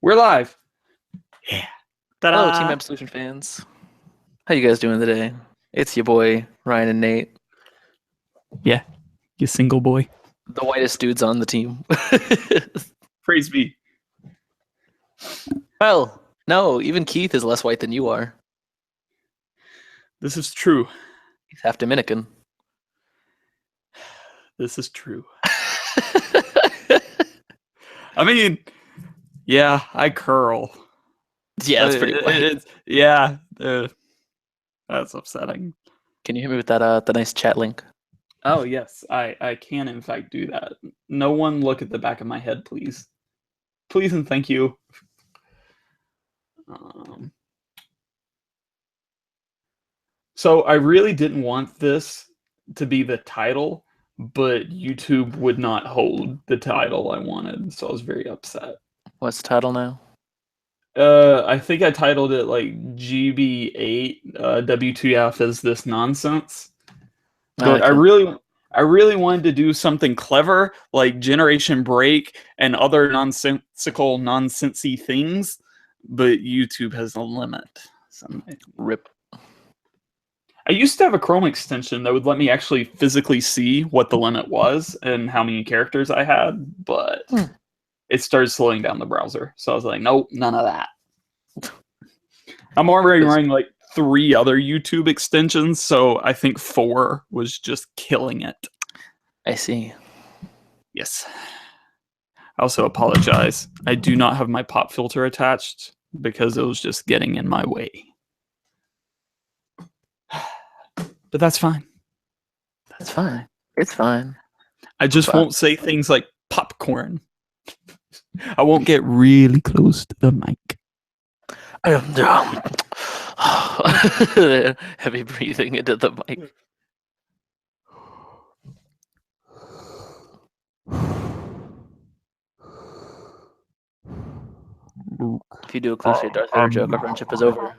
We're live. Yeah. Hello, Ta-da! Team Absolution fans. How you guys doing today? It's your boy, Ryan and Nate, Yeah, you single boy. the whitest dudes on the team. Praise be. Well, no, even Keith is less white than you are. This is true. He's half Dominican. This is true. I mean, yeah, I curl. Yeah, that's pretty white. That's upsetting. Can you hit me with that the nice chat link? Oh, yes, I can in fact do that. No one look at the back of my head, please. Please and thank you. So I really didn't want this to be the title, but YouTube would not hold the title I wanted, so I was very upset. What's the title now? I think I titled it like GB8 WTF is this nonsense. But like I really wanted to do something clever like Generation Break and other nonsensical, nonsensy things, but YouTube has a limit. So Rip. I used to have a Chrome extension that would let me actually physically see what the limit was and how many characters I had, but it started slowing down the browser. So I was like, nope, none of that. I'm already running like 3 other YouTube extensions, so I think 4 was just killing it. I see. Yes. I also apologize. I do not have my pop filter attached because it was just getting in my way. But that's fine. That's fine. It's fine. I just won't say things like popcorn. I won't get really close to the mic. I am dumb. Heavy breathing into the mic. If you do a cliche Darth Vader joke, our friendship is over.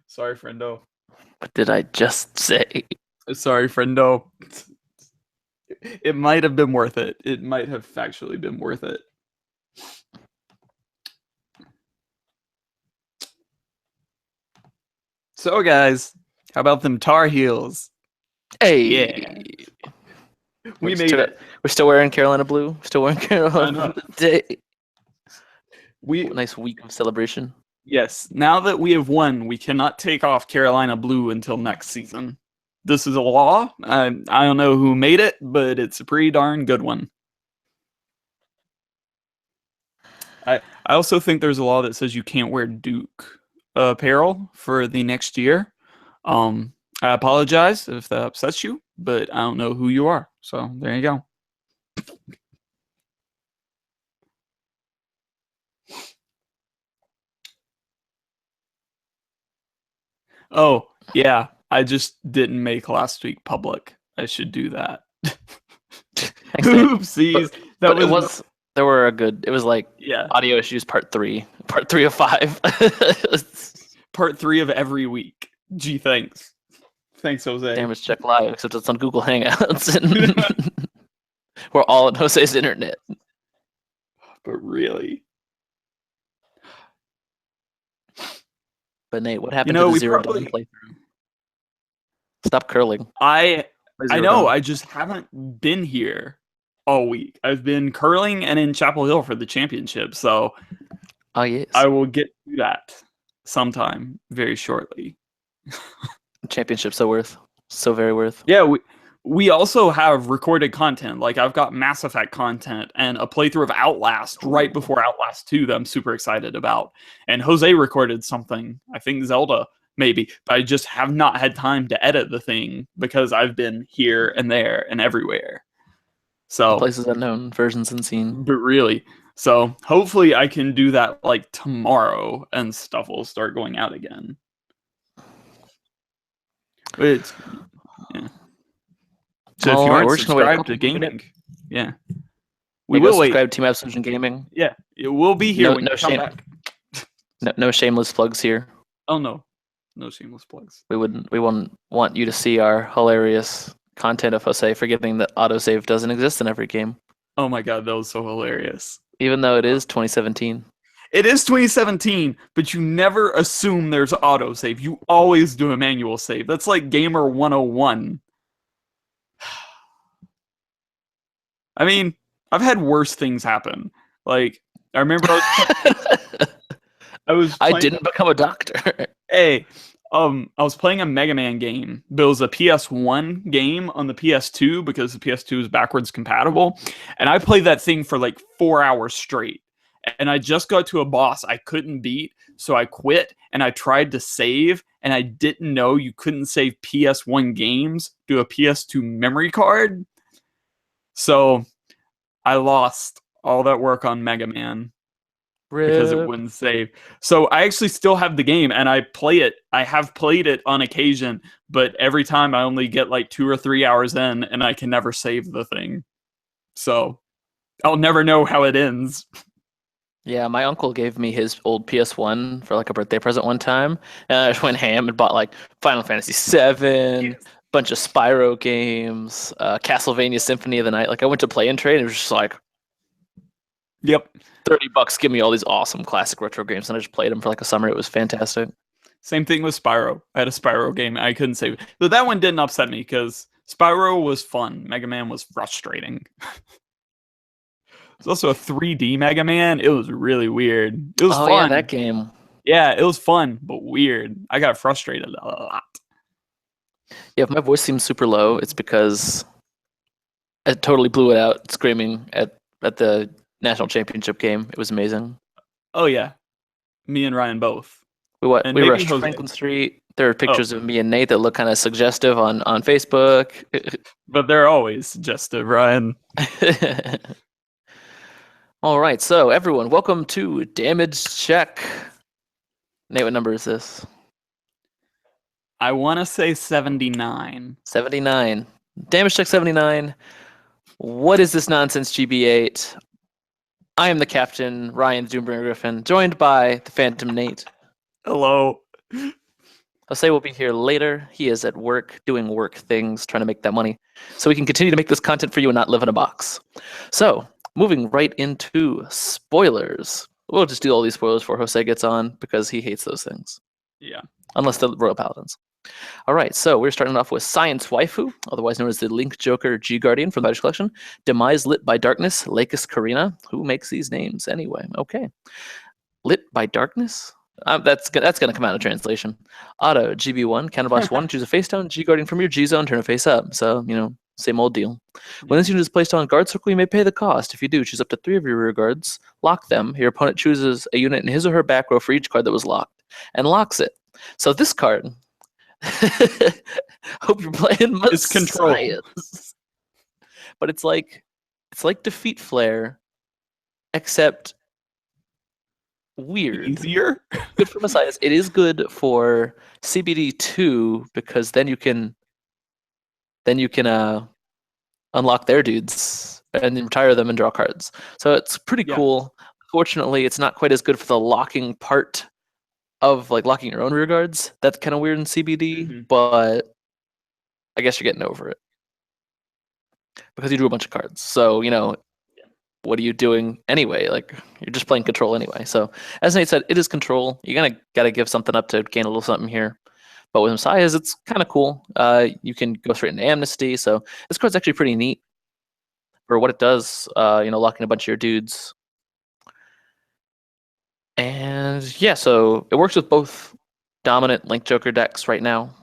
Sorry, friendo. What did I just say? Sorry, friendo. It might have been worth it. It might have factually been worth it. So, guys, how about them Tar Heels? Hey, yeah, we made it. We're still wearing Carolina blue. Still wearing Carolina today. Nice week of celebration. Yes. Now that we have won, we cannot take off Carolina blue until next season. This is a law. I don't know who made it, but it's a pretty darn good one. I also think there's a law that says you can't wear Duke apparel for the next year. I apologize if that upsets you, but I don't know who you are. So there you go. Oh, yeah. I just didn't make last week public. I should do that. Oopsies. There were a good. It was like audio issues part 3 of 5. Part 3 of every week. Gee, thanks. Thanks, Jose. Damage check live, except it's on Google Hangouts, and we're all on Jose's internet. But really. But Nate, what happened to the Zero Dawn playthrough? Stop curling. I know. I just haven't been here all week. I've been curling and in Chapel Hill for the championship. So, yes, I will get to that sometime very shortly. Championship so very worth. Yeah, we also have recorded content. Like I've got Mass Effect content and a playthrough of Outlast right before Outlast 2 that I'm super excited about. And Jose recorded something, I think Zelda maybe, but I just have not had time to edit the thing because I've been here and there and everywhere. So places unknown, versions unseen. But really, so hopefully I can do that like tomorrow and stuff will start going out again. It's So if you aren't subscribed to gaming, we will subscribe to Team Absolution Gaming. Yeah, it will be here. No shame. No shameless plugs here. Oh no shameless plugs. We wouldn't want you to see our hilarious content of Jose forgetting that autosave doesn't exist in every game. Oh my god, that was so hilarious. Even though it is 2017. It is 2017, but you never assume there's autosave. You always do a manual save. That's like Gamer 101. I mean, I've had worse things happen. Like, I remember I didn't become a doctor. Hey, I was playing a Mega Man game, but it was a PS1 game on the PS2 because the PS2 is backwards compatible, and I played that thing for like 4 hours straight. And I just got to a boss I couldn't beat, so I quit and I tried to save, and I didn't know you couldn't save PS1 games to a PS2 memory card. So I lost all that work on Mega Man because it wouldn't save. So I actually still have the game and I play it. I have played it on occasion, but every time I only get like 2 or 3 hours in and I can never save the thing. So I'll never know how it ends. Yeah, my uncle gave me his old PS1 for like a birthday present one time, and I just went ham and bought like Final Fantasy VII, bunch of Spyro games, Castlevania Symphony of the Night. Like I went to Play and Trade, and it was just like, yep, $30, give me all these awesome classic retro games, and I just played them for like a summer. It was fantastic. Same thing with Spyro. I had a Spyro game. I couldn't save it. But that one didn't upset me because Spyro was fun. Mega Man was frustrating. There's also a 3D Mega Man. It was really weird. It was fun. Yeah, that game. Yeah, it was fun, but weird. I got frustrated a lot. Yeah, if my voice seems super low, it's because I totally blew it out screaming at the national championship game. It was amazing. Oh, yeah. Me and Ryan both. We rushed Franklin Street. There are pictures of me and Nate that look kind of suggestive on Facebook. But they're always suggestive, Ryan. All right, so everyone, welcome to Damage Check. Nate, what number is this? I want to say 79. 79. Damage Check 79. What is this nonsense, GB8? I am the captain, Ryan Doombringer Griffin, joined by the Phantom Nate. Hello. Jose will be here later. He is at work, doing work things, trying to make that money, so we can continue to make this content for you and not live in a box. So, moving right into spoilers. We'll just do all these spoilers before Jose gets on because he hates those things. Yeah. Unless the Royal Paladins. All right, so we're starting off with Science Waifu, otherwise known as the Link Joker G Guardian from the Badge Collection. Demise Lit by Darkness, Lakis Karina. Who makes these names anyway? Okay. Lit by Darkness? That's going to come out of translation. Auto, GB1, Counterblast 1, choose a face down, G Guardian from your G zone, turn a face up. So, same old deal. When this unit is placed on guard circle, you may pay the cost. If you do, choose up to 3 of your rear guards, lock them. Your opponent chooses a unit in his or her back row for each card that was locked, and locks it. So this card, hope you're playing It's control. But it's like Defeat Flare, except weird. Easier? Good for Messiahs. It is good for CBD 2 because then you can unlock their dudes and then retire them and draw cards. So it's pretty cool. Fortunately, it's not quite as good for the locking part of like locking your own rear guards. That's kind of weird in CBD, but I guess you're getting over it because you drew a bunch of cards. So, what are you doing anyway? Like, you're just playing control anyway. So, as Nate said, it is control. You're got to give something up to gain a little something here. But with Messiahs, it's kind of cool. You can go straight into Amnesty. So, this card's actually pretty neat for what it does, locking a bunch of your dudes. And yeah, so it works with both dominant Link Joker decks right now.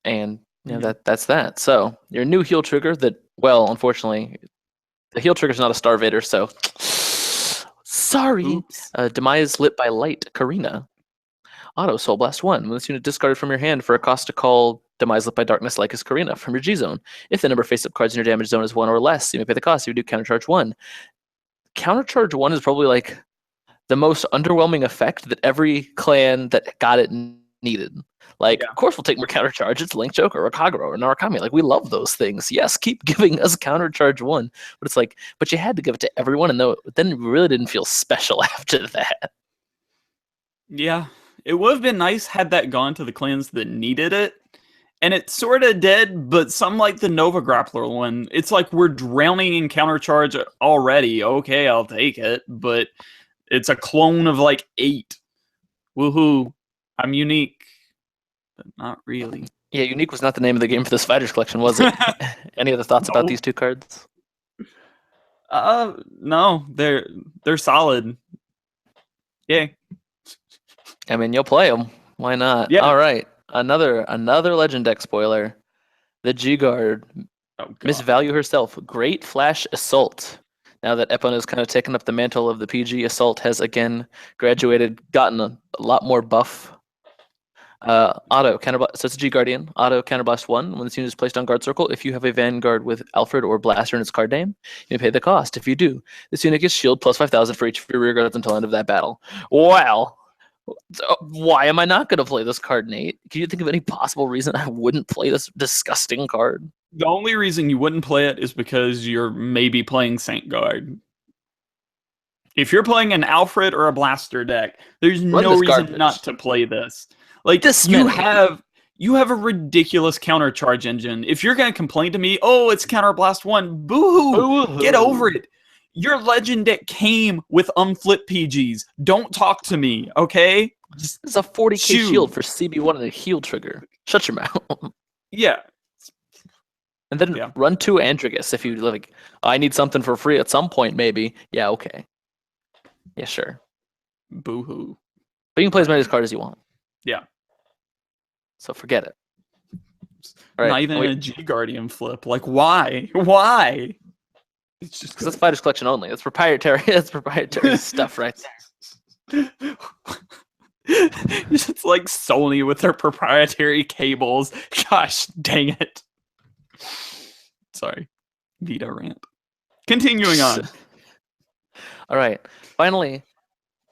And that's that. So, your new heal trigger that, well, unfortunately, the heal trigger is not a Starvator, so sorry. Demise Lit by Light, Karina. Auto Soul Blast 1. When this unit discarded from your hand for a cost to call Demise Lit by Darkness Lakis Karina from your G zone. If the number of face-up cards in your damage zone is 1 or less, you may pay the cost if you do Countercharge 1. Countercharge 1 is probably like the most underwhelming effect that every clan that got it needed. Like, of course we'll take more Countercharge. It's Link Joker or Kagero or Narukami. Like, we love those things. Yes, keep giving us Countercharge 1. But it's like, but you had to give it to everyone, and then it really didn't feel special after that. Yeah. It would have been nice had that gone to the clans that needed it, And it sort of did, but some like the Nova Grappler one, it's like we're drowning in countercharge already. Okay, I'll take it, but it's a clone of like 8. Woohoo! I'm unique, but not really. Yeah, unique was not the name of the game for this Fighters collection, was it? Any other thoughts about No. these 2 cards? No, they're solid. Yeah. I mean, you'll play them. Why not? Yeah. All right. Another Legend deck spoiler. The G-Guard, Oh, God. Miss Value herself, Great Flash Assault. Now that Epon has kind of taken up the mantle of the PG, Assault has again graduated, gotten a lot more buff. Auto counterblast. So it's a G Guardian. Auto counterblast 1. When this unit is placed on guard circle, if you have a Vanguard with Alfred or Blaster in its card name, you may pay the cost. If you do, this unit gets shield plus 5,000 for each of your rear guards until the end of that battle. Wow. Why am I not going to play this card, Nate? Can you think of any possible reason I wouldn't play this disgusting card? The only reason you wouldn't play it is because you're maybe playing Saint Guard. If you're playing an Alfred or a Blaster deck, there's no reason not to play this. Like you have a ridiculous countercharge engine. If you're gonna complain to me, oh, it's Counterblast 1, boo-hoo, get over it. Your Legend deck came with unflip PGs. Don't talk to me, okay? This is a 40k shield for CB1 and a heal trigger. Shut your mouth. Yeah. And then run 2 Androgus if you like. I need something for free at some point, maybe. Yeah, okay. Yeah, sure. Boo-hoo. But you can play as many of these cards as you want. Yeah. So forget it. All right, not even a G Guardian flip. Like, why? Why? It's just because that's Fighters collection only. It's proprietary. That's proprietary stuff, right there. It's like Sony with their proprietary cables. Gosh, dang it. Sorry. Vita rant. Continuing on. All right. Finally,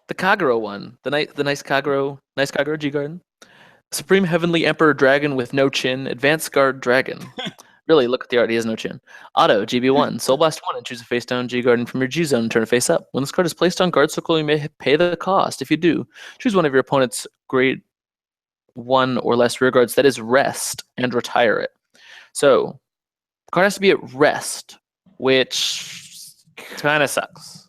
the Kagero one. The nice Kagero G Garden. Supreme Heavenly Emperor Dragon with no chin. Advanced Guard Dragon. Really, look at the art. He has no chin. Auto, GB1. Soul Blast 1 and choose a face down G Garden from your G zone and turn it face up. When this card is placed on guard circle, you may pay the cost. If you do, choose one of your opponent's grade 1 or less rear guards that is rest and retire it. So, the card has to be at rest, which kind of sucks.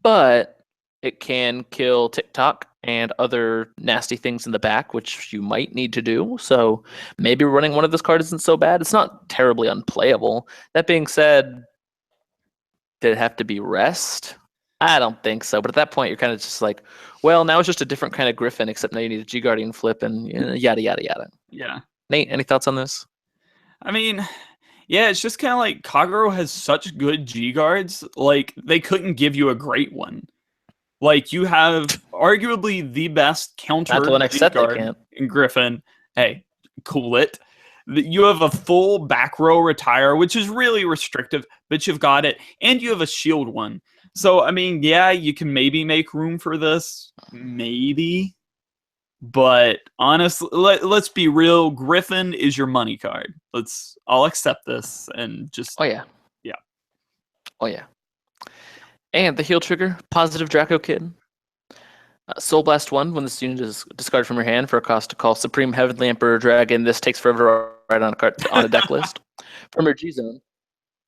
But it can kill TikTok and other nasty things in the back, which you might need to do. So maybe running one of those cards isn't so bad. It's not terribly unplayable. That being said, did it have to be rest? I don't think so. But at that point, you're kind of just like, well, now it's just a different kind of Griffin, except now you need a G Guardian flip and yada, yada, yada. Yeah. Nate, any thoughts on this? I mean, yeah, it's just kind of like Kagero has such good G guards. Like, they couldn't give you a great one. Like, you have arguably the best counter G guard in Griffin. Hey, cool it. You have a full back row retire, which is really restrictive, but you've got it. And you have a shield one. So, I mean, yeah, you can maybe make room for this. Maybe. But honestly, let's be real. Griffin is your money card. I'll accept this and just... Oh, yeah. Yeah. Oh, yeah. And the heal trigger, positive Draco Kid. Soul Blast 1, when this unit is discarded from your hand for a cost to call Supreme Heavenly Emperor Dragon, this takes forever to write on a card on a deck list. From your G zone,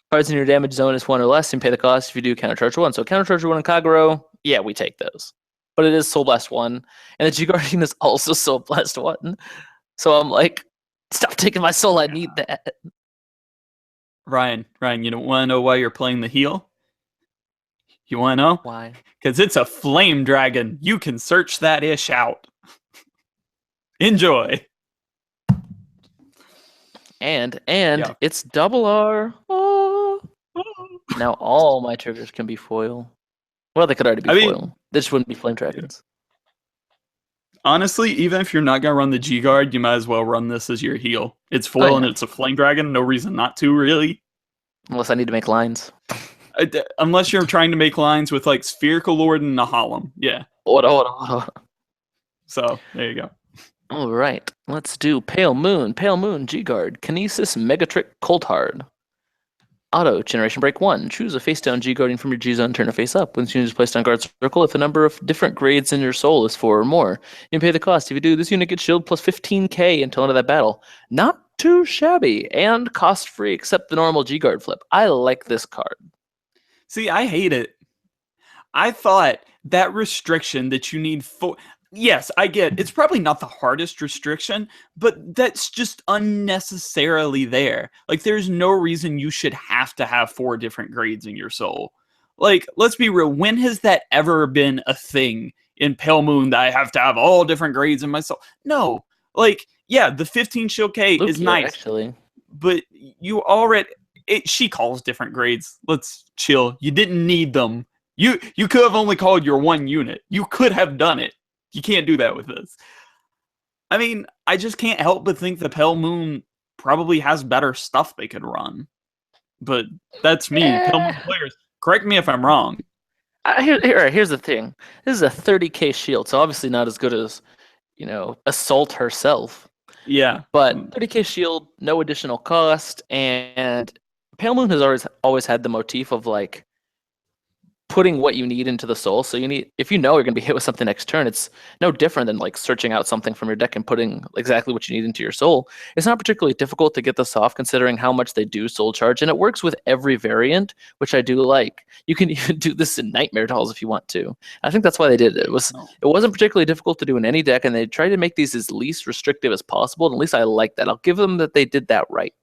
cards in your damage zone is 1 or less, and pay the cost if you do countercharge 1. So countercharge 1 and Kagero, yeah, we take those. But it is Soul Blast 1, and the G Guardian is also Soul Blast 1. So I'm like, stop taking my soul, I need that. Ryan, you don't want to know why you're playing the heal? You want to know? Why? Because it's a flame dragon. You can search that ish out. Enjoy. And it's double R. Oh. Now all my triggers can be foil. Well, they could already be foil. They just wouldn't be flame dragons. Honestly, even if you're not going to run the G-Guard, you might as well run this as your heal. It's foil and it's a flame dragon. No reason not to, really. Unless I need to make lines. Unless you're trying to make lines with like Spherical Lord and Nahalem. Yeah. Hold on. So, there you go. All right. Let's do Pale Moon, G Guard, Kinesis, Megatrick, Cold Hard. Auto, Generation Break 1. Choose a face down G guardian from your G zone, turn it face up. When this unit is placed on guard circle, if the number of different grades in your soul is 4 or more, you pay the cost. If you do, this unit gets shield plus 15k until end of that battle. Not too shabby, and cost free except the normal G guard flip. I like this card. See, I hate it. I thought that restriction that you need for... Yes, I get it's probably not the hardest restriction, but that's just unnecessarily there. Like, there's no reason you should have to have 4 different grades in your soul. Like, let's be real. When has that ever been a thing in Pale Moon that I have to have all different grades in my soul? No. Like, yeah, the 15 shield K is nice. Actually. But you already... she calls different grades. Let's chill. You didn't need them. You could have only called your 1 unit. You could have done it. You can't do that with this. I mean, I just can't help but think the Pale Moon probably has better stuff they could run. But that's me. Pale Moon players, correct me if I'm wrong. Here's the thing. This is a 30k shield, so obviously not as good as, Assault herself. Yeah. But 30k shield, no additional cost, and Pale Moon has always had the motif of, like, putting what you need into the soul. So if you know you're going to be hit with something next turn, it's no different than, like, searching out something from your deck and putting exactly what you need into your soul. It's not particularly difficult to get this off, considering how much they do soul charge, and it works with every variant, which I do like. You can even do this in Nightmare Dolls if you want to. I think that's why they did it. It wasn't particularly difficult to do in any deck, and they tried to make these as least restrictive as possible, and at least I like that. I'll give them that they did that right.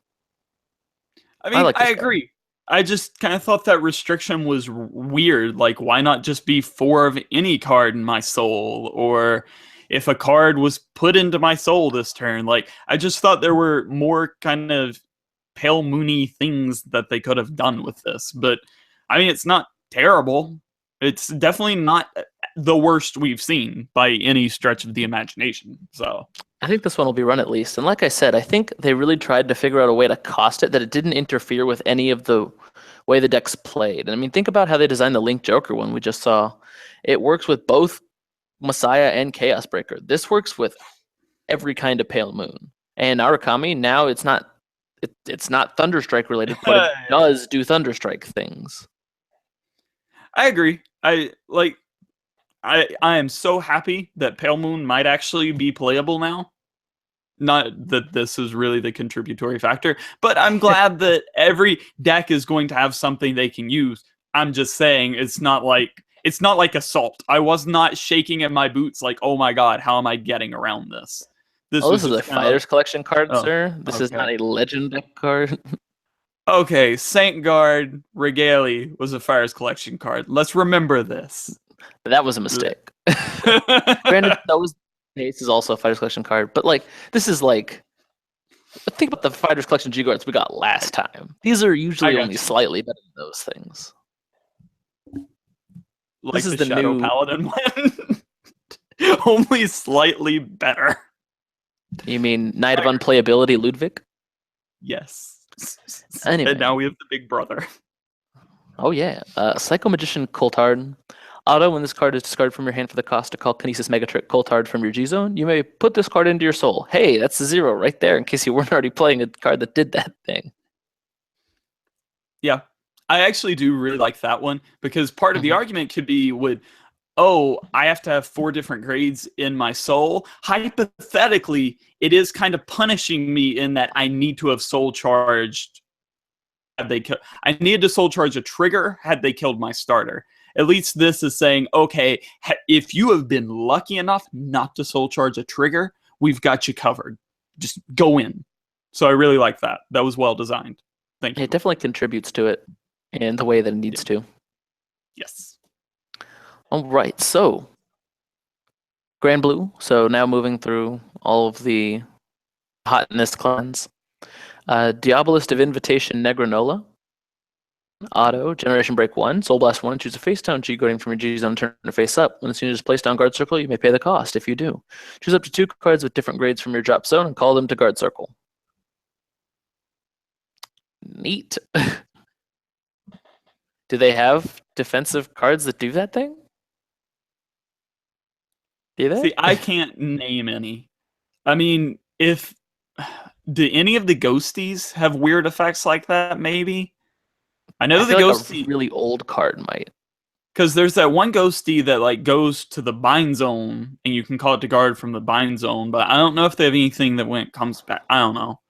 I mean, I agree. I just kind of thought that restriction was weird. Like, why not just be 4 of any card in my soul? Or if a card was put into my soul this turn, like, I just thought there were more kind of Pale Moony things that they could have done with this. But, I mean, it's not terrible. It's definitely not the worst we've seen by any stretch of the imagination. So I think this one will be run at least. And like I said, I think they really tried to figure out a way to cost it that it didn't interfere with any of the way the deck's played. And I mean, think about how they designed the Link Joker one we just saw. It works with both Messiah and Chaos Breaker. This works with every kind of Pale Moon. And Arakami, now it's not Thunderstrike related, but it does do Thunderstrike things. I agree. I am so happy that Pale Moon might actually be playable now. Not that this is really the contributory factor, but I'm glad that every deck is going to have something they can use. I'm just saying it's not like Assault. I was not shaking in my boots like, oh my god, how am I getting around this? This is a Fighters Collection card, sir. This is not a Legend deck card. Okay, Saint Guard Regale was a Fighters Collection card. Let's remember this. That was a mistake. Granted, Ace is also a Fighters Collection card, but like this is like, think about the Fighters Collection G guards we got last time. These are usually only slightly better than those things. Like this is the Shadow Paladin one. Only slightly better. You mean Knight of Unplayability Ludwig? Yes. Anyway. And now we have the big brother. Oh yeah. Psycho Magician Coulthard. Auto, when this card is discarded from your hand for the cost to call Kinesis Megatrick Coulthard from your G-Zone, you may put this card into your soul. Hey, that's a 0 right there, in case you weren't already playing a card that did that thing. Yeah. I actually do really like that one, because part of the argument could be I have to have 4 different grades in my soul. Hypothetically, it is kind of punishing me in that I need to have soul charged. I needed to soul charge a trigger had they killed my starter. At least this is saying, okay, if you have been lucky enough not to soul charge a trigger, we've got you covered. Just go in. So I really like that. That was well designed. Thank you. It definitely contributes to it in the way that it needs to. Yes. All right, so Grand Blue. So now moving through all of the hotness cleanse. Diabolist of Invitation Negranola. Auto, Generation Break 1, Soul Blast 1, choose a face down G guarding from your G zone, turn it face up. When the unit is placed on guard circle, you may pay the cost if you do. Choose up to 2 cards with different grades from your drop zone and call them to guard circle. Neat. Do they have defensive cards that do that thing? Do they? See, I can't name any. I mean, do any of the ghosties have weird effects like that, maybe? I know I the feel like ghosty a really old card might. because there's that one ghosty that like goes to the bind zone and you can call it to guard from the bind zone, but I don't know if they have anything that when it comes back. I don't know.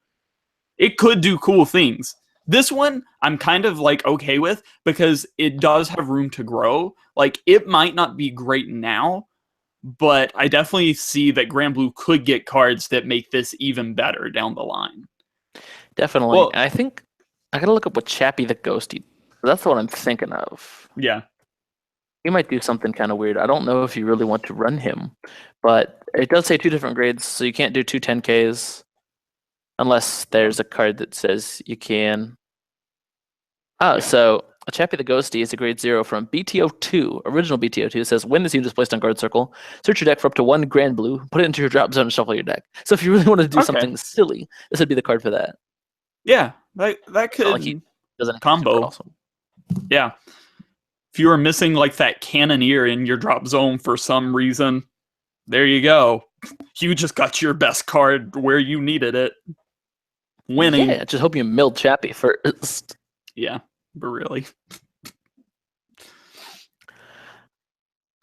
It could do cool things. This one I'm kind of like okay with because it does have room to grow. Like it might not be great now, but I definitely see that Grand Blue could get cards that make this even better down the line. Definitely. Well, And I think I gotta look up what Chappie the Ghosty. That's what I'm thinking of. yeah. He might do something kind of weird. I don't know if you really want to run him, but it does say 2 different grades, so you can't do 2 10Ks unless there's a card that says you can. Oh, Yeah. so a Chappie the Ghosty is a grade 0 from BTO2, original BTO2. It says when this unit is placed on guard circle, search your deck for up to 1 Grand Blue, put it into your drop zone, and shuffle your deck. So if you really want to do Okay. something silly, this would be the card for that. Yeah, that It's not could like he doesn't combo. super awesome. Yeah. If you were missing like that cannoneer in your drop zone for some reason, there you go. You just got your best card where you needed it. Winning. Yeah, just hope you milled Chappie first. Yeah, but really.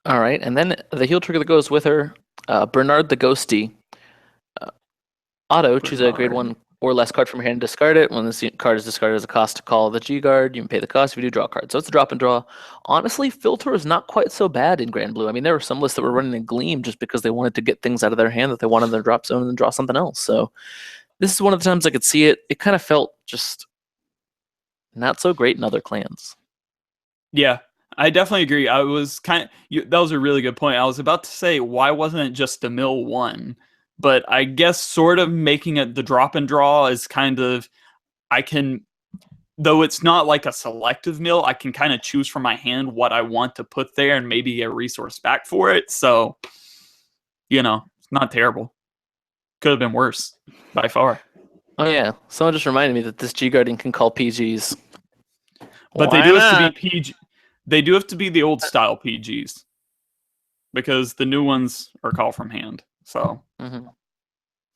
All right, and then the heal trigger that goes with her, Bernard the Ghosty. Auto, choose a grade 1 or less card from your hand and discard it. When this card is discarded as a cost to call the G-Guard, you can pay the cost if you do draw a card. So it's a drop and draw. Honestly, Filter is not quite so bad in Grand Blue. I mean, there were some lists that were running a Gleam just because they wanted to get things out of their hand that they wanted in their drop zone and then draw something else. So this is one of the times I could see it. It kind of felt just not so great in other clans. Yeah, I definitely agree. I was that was a really good point. I was about to say, why wasn't it just a mill 1? But I guess sort of making it the drop and draw is kind of, I can, though it's not like a selective mill, I can kind of choose from my hand what I want to put there and maybe get a resource back for it. So, it's not terrible. Could have been worse by far. Oh yeah, someone just reminded me that this G-Guardian can call PGs. But they do have to be PG. They do have to be the old style PGs because the new ones are call from hand. So,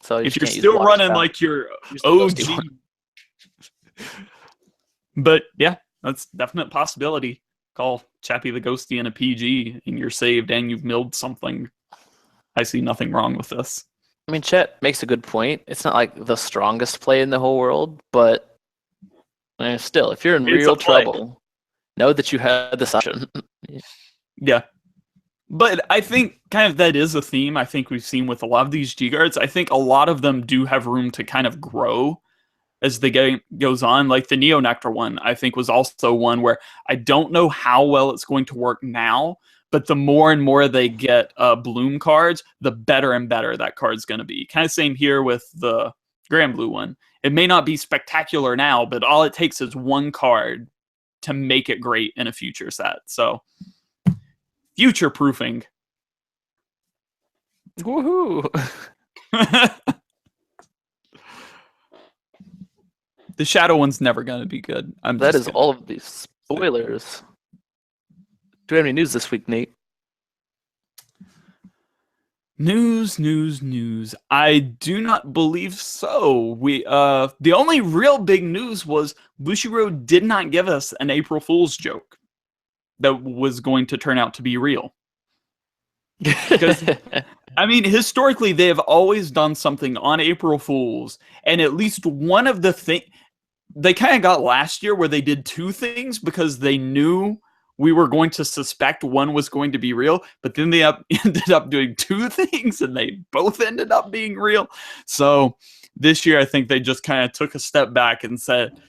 so if you're still running like your OG, but yeah, that's definite possibility. Call Chappie the Ghosty in a PG, and you're saved, and you've milled something. I see nothing wrong with this. I mean, Chet makes a good point. It's not like the strongest play in the whole world, but still, if you're in real trouble, know that you had this option. Yeah. But I think kind of that is a theme I think we've seen with a lot of these G-Guards. I think a lot of them do have room to kind of grow as the game goes on. Like the Neo Nectar one, I think was also one where I don't know how well it's going to work now, but the more and more they get Bloom cards, the better and better that card's going to be. Kind of same here with the Grand Blue one. It may not be spectacular now, but all it takes is one card to make it great in a future set. So, future proofing. Woohoo! The Shadow one's never going to be good. That is all of these spoilers. Do we have any news this week, Nate? News. I do not believe so. The only real big news was Bushiroad did not give us an April Fool's joke that was going to turn out to be real. Because, I mean, historically, they have always done something on April Fool's, and at least one of the things they kind of got last year where they did 2 things because they knew we were going to suspect one was going to be real, but then they ended up doing 2 things and they both ended up being real. So this year, I think they just kind of took a step back and said,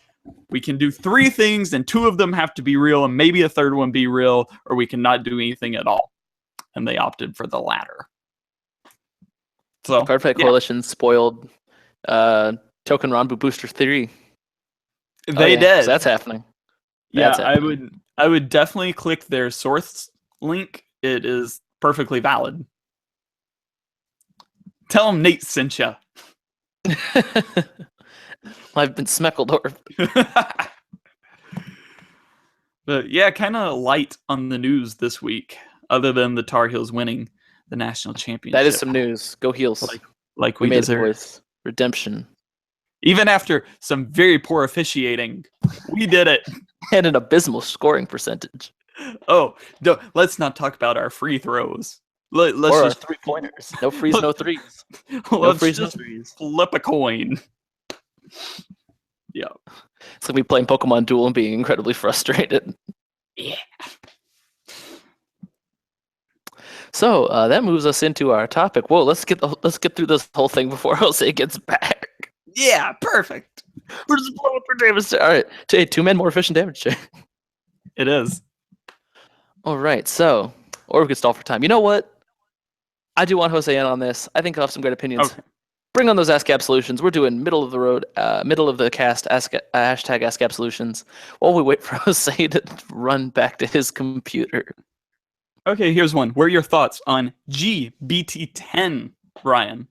we can do 3 things and 2 of them have to be real and maybe a third one be real, or we cannot do anything at all. And they opted for the latter. So Cardfight Coalition spoiled Token Ranbu Booster 3. They did. So that's happening. That's happening. I would definitely click their source link. It is perfectly valid. Tell them Nate sent you. I've been Smeckledorf. But yeah, kind of light on the news this week, other than the Tar Heels winning the national championship. That is some news. Go Heels. Like we made deserve. it, boys. Redemption. Even after some very poor officiating, we did it. and an abysmal scoring percentage. Oh, no, let's not talk about our free throws. Let's Or our just 3-pointers. No frees, no threes. No let's frees, no just threes. flip a coin. Yeah. It's like me playing Pokemon Duel and being incredibly frustrated. Yeah. So that moves us into our topic. Whoa, let's get through this whole thing before Jose gets back. Yeah, perfect. We're just blowing up our damage. All right, 2 men more efficient damage check. It is. All right, so or we could stall for time. You know what? I do want Jose in on this. I think I'll have some great opinions. Okay. Bring on those Ask Absolutions. We're doing middle of the road, middle of the cast. Hashtag Ask Absolutions. While we wait for Jose to run back to his computer. Okay, here's one. What are your thoughts on GBT10, Ryan?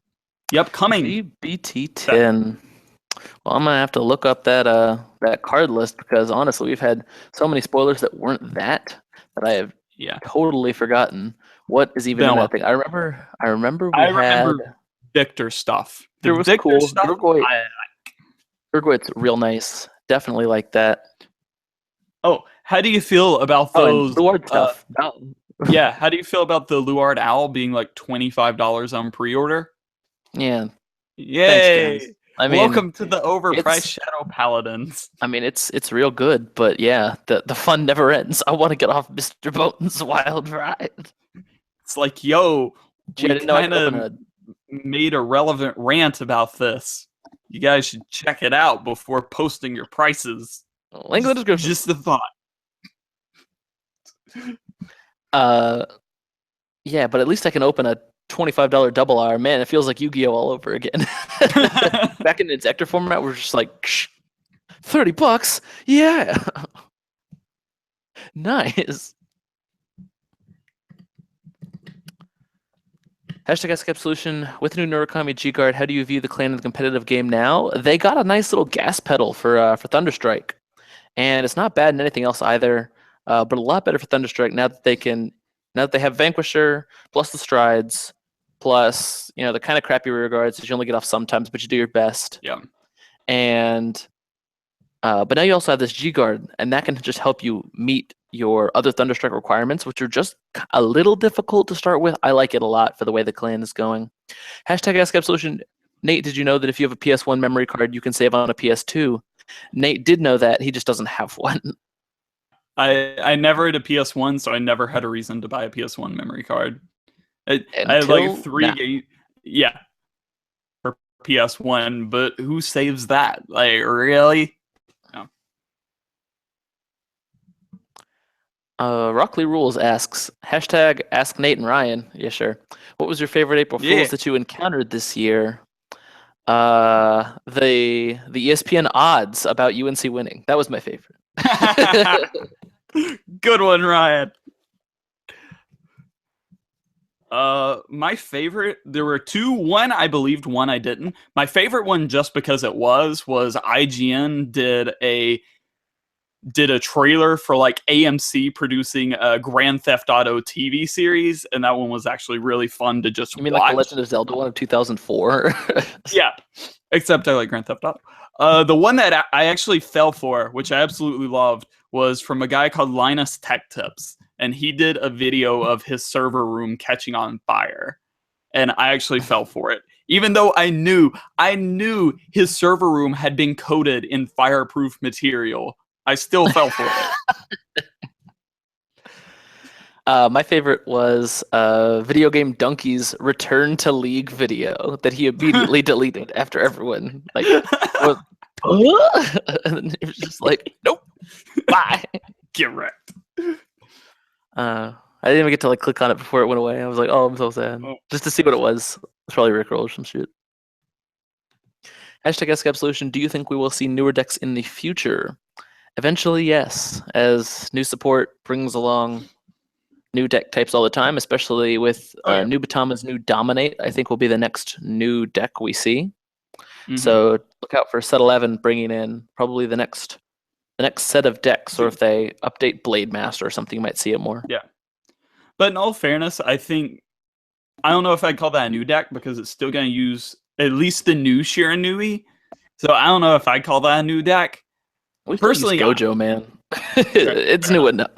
The upcoming GBT10. Well, I'm gonna have to look up that card list because honestly, we've had so many spoilers that weren't that I have totally forgotten what is even in that thing. I remember we had Victor stuff. There was Victor cool. stuff. Urgoit's real nice. Definitely like that. Oh, how do you feel about those Luard stuff? Yeah, how do you feel about the Luard Owl being like $25 on pre-order? Yeah. Yay! Thanks, I mean, welcome to the overpriced Shadow Paladins. I mean, it's real good, but yeah, the fun never ends. I want to get off Mr. Bowden's wild ride. It's like, yo, Gee, we kind of made a relevant rant about this. You guys should check it out before posting your prices. Link in the description. Just the thought. Yeah, but at least I can open a $25 double R. Man, it feels like Yu-Gi-Oh all over again. Back in its Ector format, we're just like, $30, yeah, nice. Hashtag Ask Absolution. With the new Murakami G-Guard, how do you view the clan in the competitive game now? They got a nice little gas pedal for Thunderstrike, and it's not bad in anything else either. But a lot better for Thunderstrike now that they have Vanquisher plus the strides, plus the kind of crappy rear guards that you only get off sometimes, but you do your best. Yeah. And but now you also have this G-Guard, and that can just help you meet your other Thunderstrike requirements, which are just a little difficult to start with. I like it a lot for the way the clan is going. Hashtag Ask Absolution. Nate, did you know that if you have a PS1 memory card, you can save on a PS2? Nate did know that. He just doesn't have one. I never had a PS1, so I never had a reason to buy a PS1 memory card. I had like 3 games. Yeah. For PS1, but who saves that? Like, really? Rockley Rules asks, hashtag Ask Nate and Ryan. Yeah, sure. What was your favorite April Fools that you encountered this year? The ESPN odds about UNC winning. That was my favorite. Good one, Ryan. My favorite, there were 2. One I believed, one I didn't. My favorite one, just because it was IGN did a trailer for like AMC producing a Grand Theft Auto TV series, and that one was actually really fun to just watch. You mean like the Legend of Zelda one of 2004? Yeah, except I like Grand Theft Auto. The one that I actually fell for, which I absolutely loved, was from a guy called Linus Tech Tips, and he did a video of his server room catching on fire, and I actually fell for it. Even though I knew his server room had been coated in fireproof material, I still fell for it. My favorite was Video Game Donkey's Return to League video that he immediately deleted after everyone was, and then he was just like, nope, bye. Get wrecked. I didn't even get to click on it before it went away. I was like, oh, I'm so sad. Just to see what it was. It's probably Rickroll or some shit. Hashtag Ask Absolution. Do you think we will see newer decks in the future? Eventually, yes. As new support brings along new deck types all the time, especially with new Batama's new Dominate, I think will be the next new deck we see. Mm-hmm. So look out for set 11 bringing in probably the next set of decks, or if they update Blade Master or something, you might see it more. Yeah. But in all fairness, I don't know if I'd call that a new deck, because it's still going to use at least the new Shiranui. So I don't know if I'd call that a new deck. We personally use Gojo, man. It's new enough.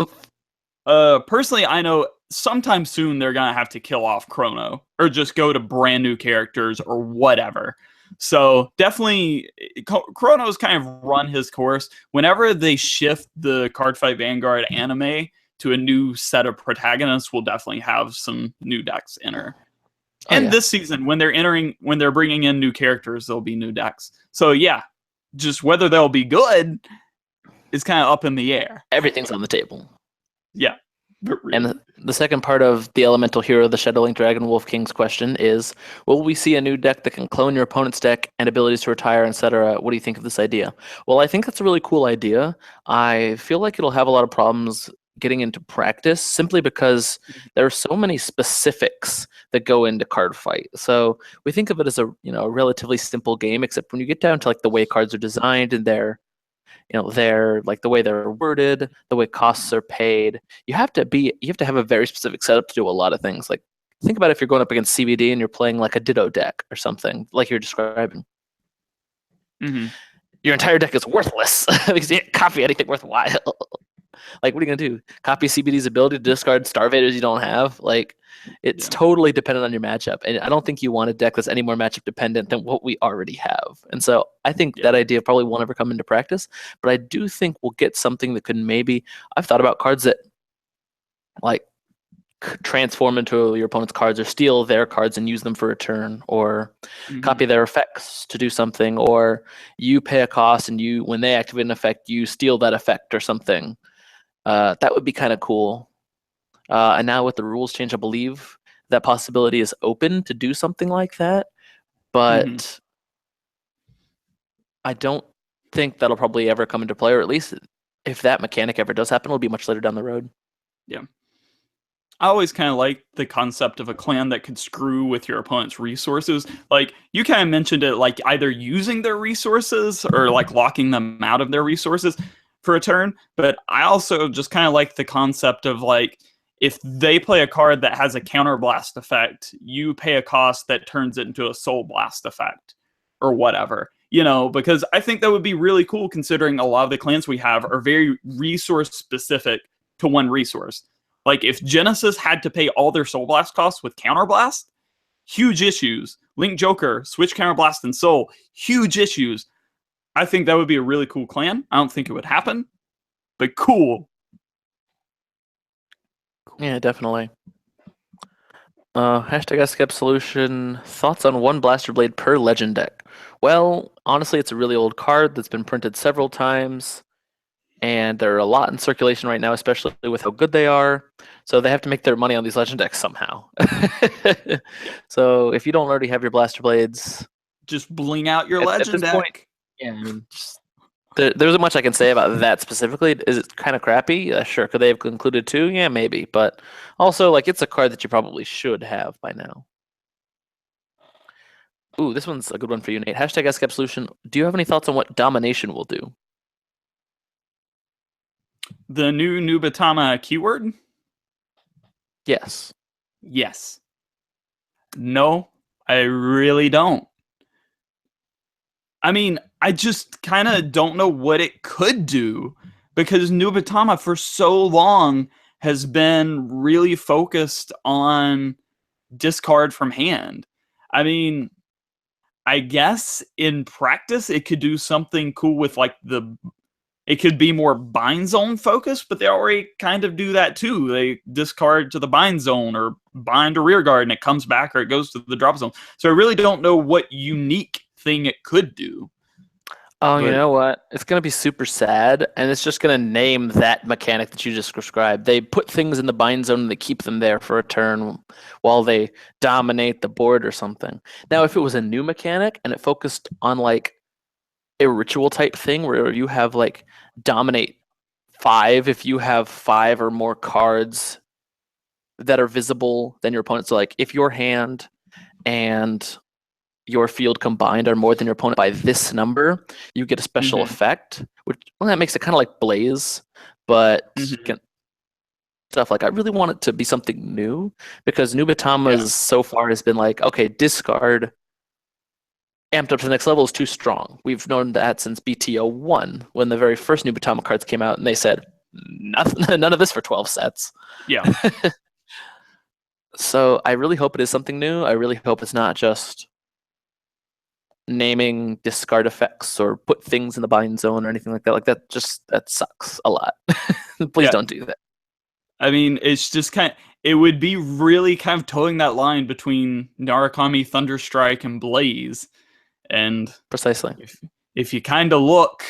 Personally, I know sometime soon they're gonna have to kill off Chrono or just go to brand new characters or whatever. So definitely, Chrono's kind of run his course. Whenever they shift the Cardfight Vanguard anime to a new set of protagonists, we'll definitely have some new decks enter. And this season, when they're bringing in new characters, there'll be new decks. So yeah, just whether they'll be good is kind of up in the air. Everything's on the table. Yeah. Really. And the second part of the Elemental Hero, the Shadowlink Dragon Wolf King's question is, will we see a new deck that can clone your opponent's deck and abilities to retire, etc.? What do you think of this idea? Well, I think that's a really cool idea. I feel like it'll have a lot of problems getting into practice simply because there are so many specifics that go into Cardfight. So we think of it as a relatively simple game, except when you get down to like the way cards are designed and they're like the way they're worded, the way costs are paid. You have to have a very specific setup to do a lot of things. Like think about if you're going up against CBD and you're playing like a Ditto deck or something, like you're describing. Mm-hmm. Your entire deck is worthless because you can't copy anything worthwhile. Like, what are you going to do? Copy CBD's ability to discard Starvaders you don't have? Like, it's totally dependent on your matchup. And I don't think you want a deck that's any more matchup dependent than what we already have. And so I think that idea probably won't ever come into practice. But I do think we'll get something that could maybe... I've thought about cards that, like, transform into your opponent's cards or steal their cards and use them for a turn, or copy their effects to do something, or you pay a cost and when they activate an effect, you steal that effect or something. That would be kind of cool. And now with the rules change, I believe that possibility is open to do something like that. But I don't think that'll probably ever come into play, or at least if that mechanic ever does happen, it'll be much later down the road. Yeah. I always kind of like the concept of a clan that could screw with your opponent's resources. Like, you kind of mentioned it, like either using their resources or like locking them out of their resources for a turn. But I also just kind of like the concept of like, if they play a card that has a counterblast effect, you pay a cost that turns it into a soul blast effect or whatever. Because I think that would be really cool, considering a lot of the clans we have are very resource specific to one resource. Like, if Genesis had to pay all their Soul Blast costs with Counterblast, huge issues. Link Joker, switch Counterblast and Soul, huge issues. I think that would be a really cool clan. I don't think it would happen, but cool. Yeah, definitely. Hashtag Ask Absolution. Thoughts on one Blaster Blade per Legend deck? Well, honestly, it's a really old card that's been printed several times. And there are a lot in circulation right now, especially with how good they are. So they have to make their money on these legend decks somehow. So if you don't already have your Blaster Blades, just bling out your legend deck. Point, yeah, I mean, there isn't much I can say about that specifically. Is it kind of crappy? Sure. Could they have included 2? Yeah, maybe. But also, like, it's a card that you probably should have by now. Ooh, this one's a good one for you, Nate. Hashtag Ask Absolution. Do you have any thoughts on what Domination will do? The new Nubatama keyword? Yes. Yes. No, I really don't. I mean, I just kind of don't know what it could do, because Nubatama for so long has been really focused on discard from hand. I mean, I guess in practice it could do something cool with like it could be more bind zone focused, but they already kind of do that too. They discard to the bind zone or bind to rear guard and it comes back, or it goes to the drop zone. So I really don't know what unique thing it could do. Oh, you know what? It's going to be super sad, and it's just going to name that mechanic that you just described. They put things in the bind zone and they keep them there for a turn while they dominate the board or something. Now, if it was a new mechanic and it focused on like a ritual type thing where you have like dominate 5 if you have 5 or more cards that are visible than your opponent. So like if your hand and your field combined are more than your opponent by this number, you get a special effect, which that makes it kind of like Blaze, but stuff like I really want it to be something new, because Nubatama so far has been like, okay, discard amped up to the next level is too strong. We've known that since BTO 1, when the very first Nubatama cards came out, and they said, nothing, none of this for 12 sets. Yeah. So I really hope it is something new. I really hope it's not just naming discard effects or put things in the bind zone or anything like that. Like that sucks a lot. Please don't do that. I mean, it's just it would be really kind of towing that line between Narukami, Thunderstrike, and Blaze. And precisely, if you kind of look,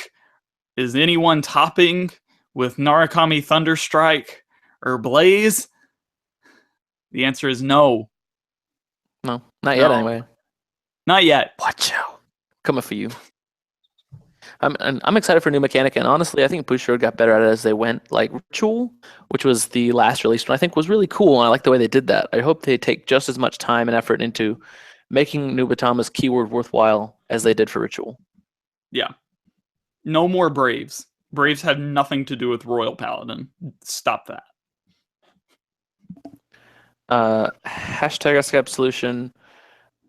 is anyone topping with Narukami, Thunderstrike, or Blaze? The answer is no. No, not yet anyway. Not yet. Watch out. Coming for you. I'm excited for a new mechanic, and honestly, I think Bushiroad got better at it as they went. Like Ritual, which was the last released one, I think was really cool, and I like the way they did that. I hope they take just as much time and effort into making Nubatama's keyword worthwhile as they did for Ritual. Yeah. No more Braves. Braves had nothing to do with Royal Paladin. Stop that. Hashtag Absolution.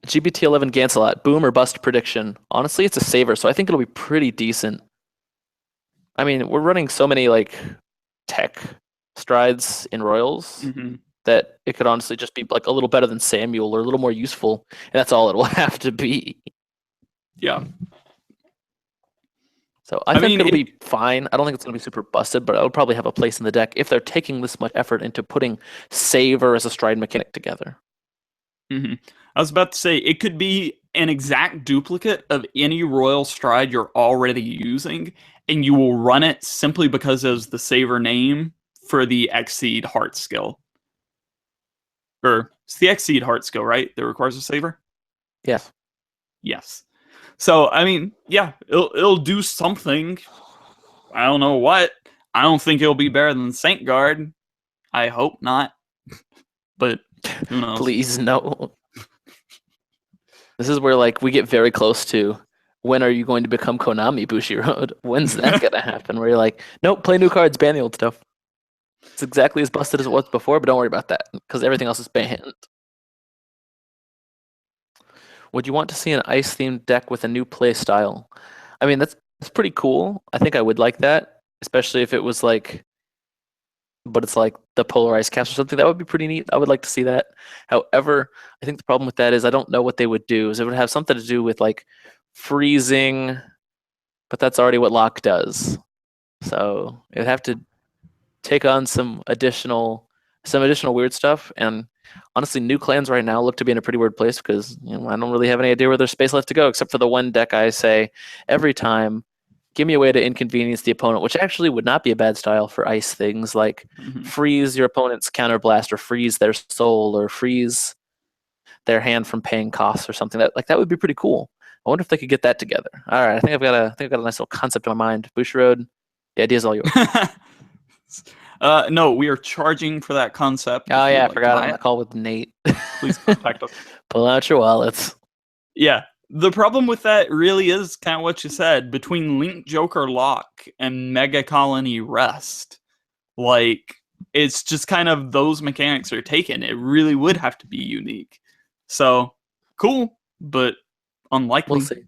GBT11 Gancelot, boom or bust prediction. Honestly, it's a saver, so I think it'll be pretty decent. I mean, we're running so many like tech strides in Royals that it could honestly just be like a little better than Samuel or a little more useful, and that's all it will have to be. Yeah. So I think it'll be fine. I don't think it's going to be super busted, but it'll probably have a place in the deck if they're taking this much effort into putting Saver as a stride mechanic together. I was about to say, it could be an exact duplicate of any Royal Stride you're already using, and you will run it simply because of the Saver name for the Exceed Heart skill. Or, it's the Exceed Heart skill, right? That requires a Saver? Yes. Yes. So, I mean, yeah, it'll do something. I don't know what. I don't think it'll be better than Saint Guard. I hope not. But who knows? Please, no. This is where like we get very close to when are you going to become Konami Bushiroad? When's that gonna happen? Where you're like, nope, play new cards, ban the old stuff. It's exactly as busted as it was before, but don't worry about that because everything else is banned. Would you want to see an ice themed deck with a new play style? I mean, that's pretty cool. I think I would like that, especially if it was like, but it's like the polarized caps or something. That would be pretty neat. I would like to see that. However, I think the problem with that is I don't know what they would do. Is it would have something to do with like freezing, but that's already what Lock does. So it would have to take on some additional weird stuff. And honestly, new clans right now look to be in a pretty weird place because I don't really have any idea where there's space left to go, except for the one deck I say every time, give me a way to inconvenience the opponent, which actually would not be a bad style for ice things like freeze your opponent's counterblast or freeze their soul or freeze their hand from paying costs or something. That would be pretty cool. I wonder if they could get that together. All right, I think I've got a nice little concept in my mind. Bushiroad, the idea's all yours. No, we are charging for that concept. Oh yeah, I forgot. I'm on the call with Nate. Please contact us. Pull out your wallets. Yeah. The problem with that really is kind of what you said. Between Link Joker Lock and Mega Colony Rest, like, it's just kind of those mechanics are taken. It really would have to be unique. So, cool, but unlikely. We'll see.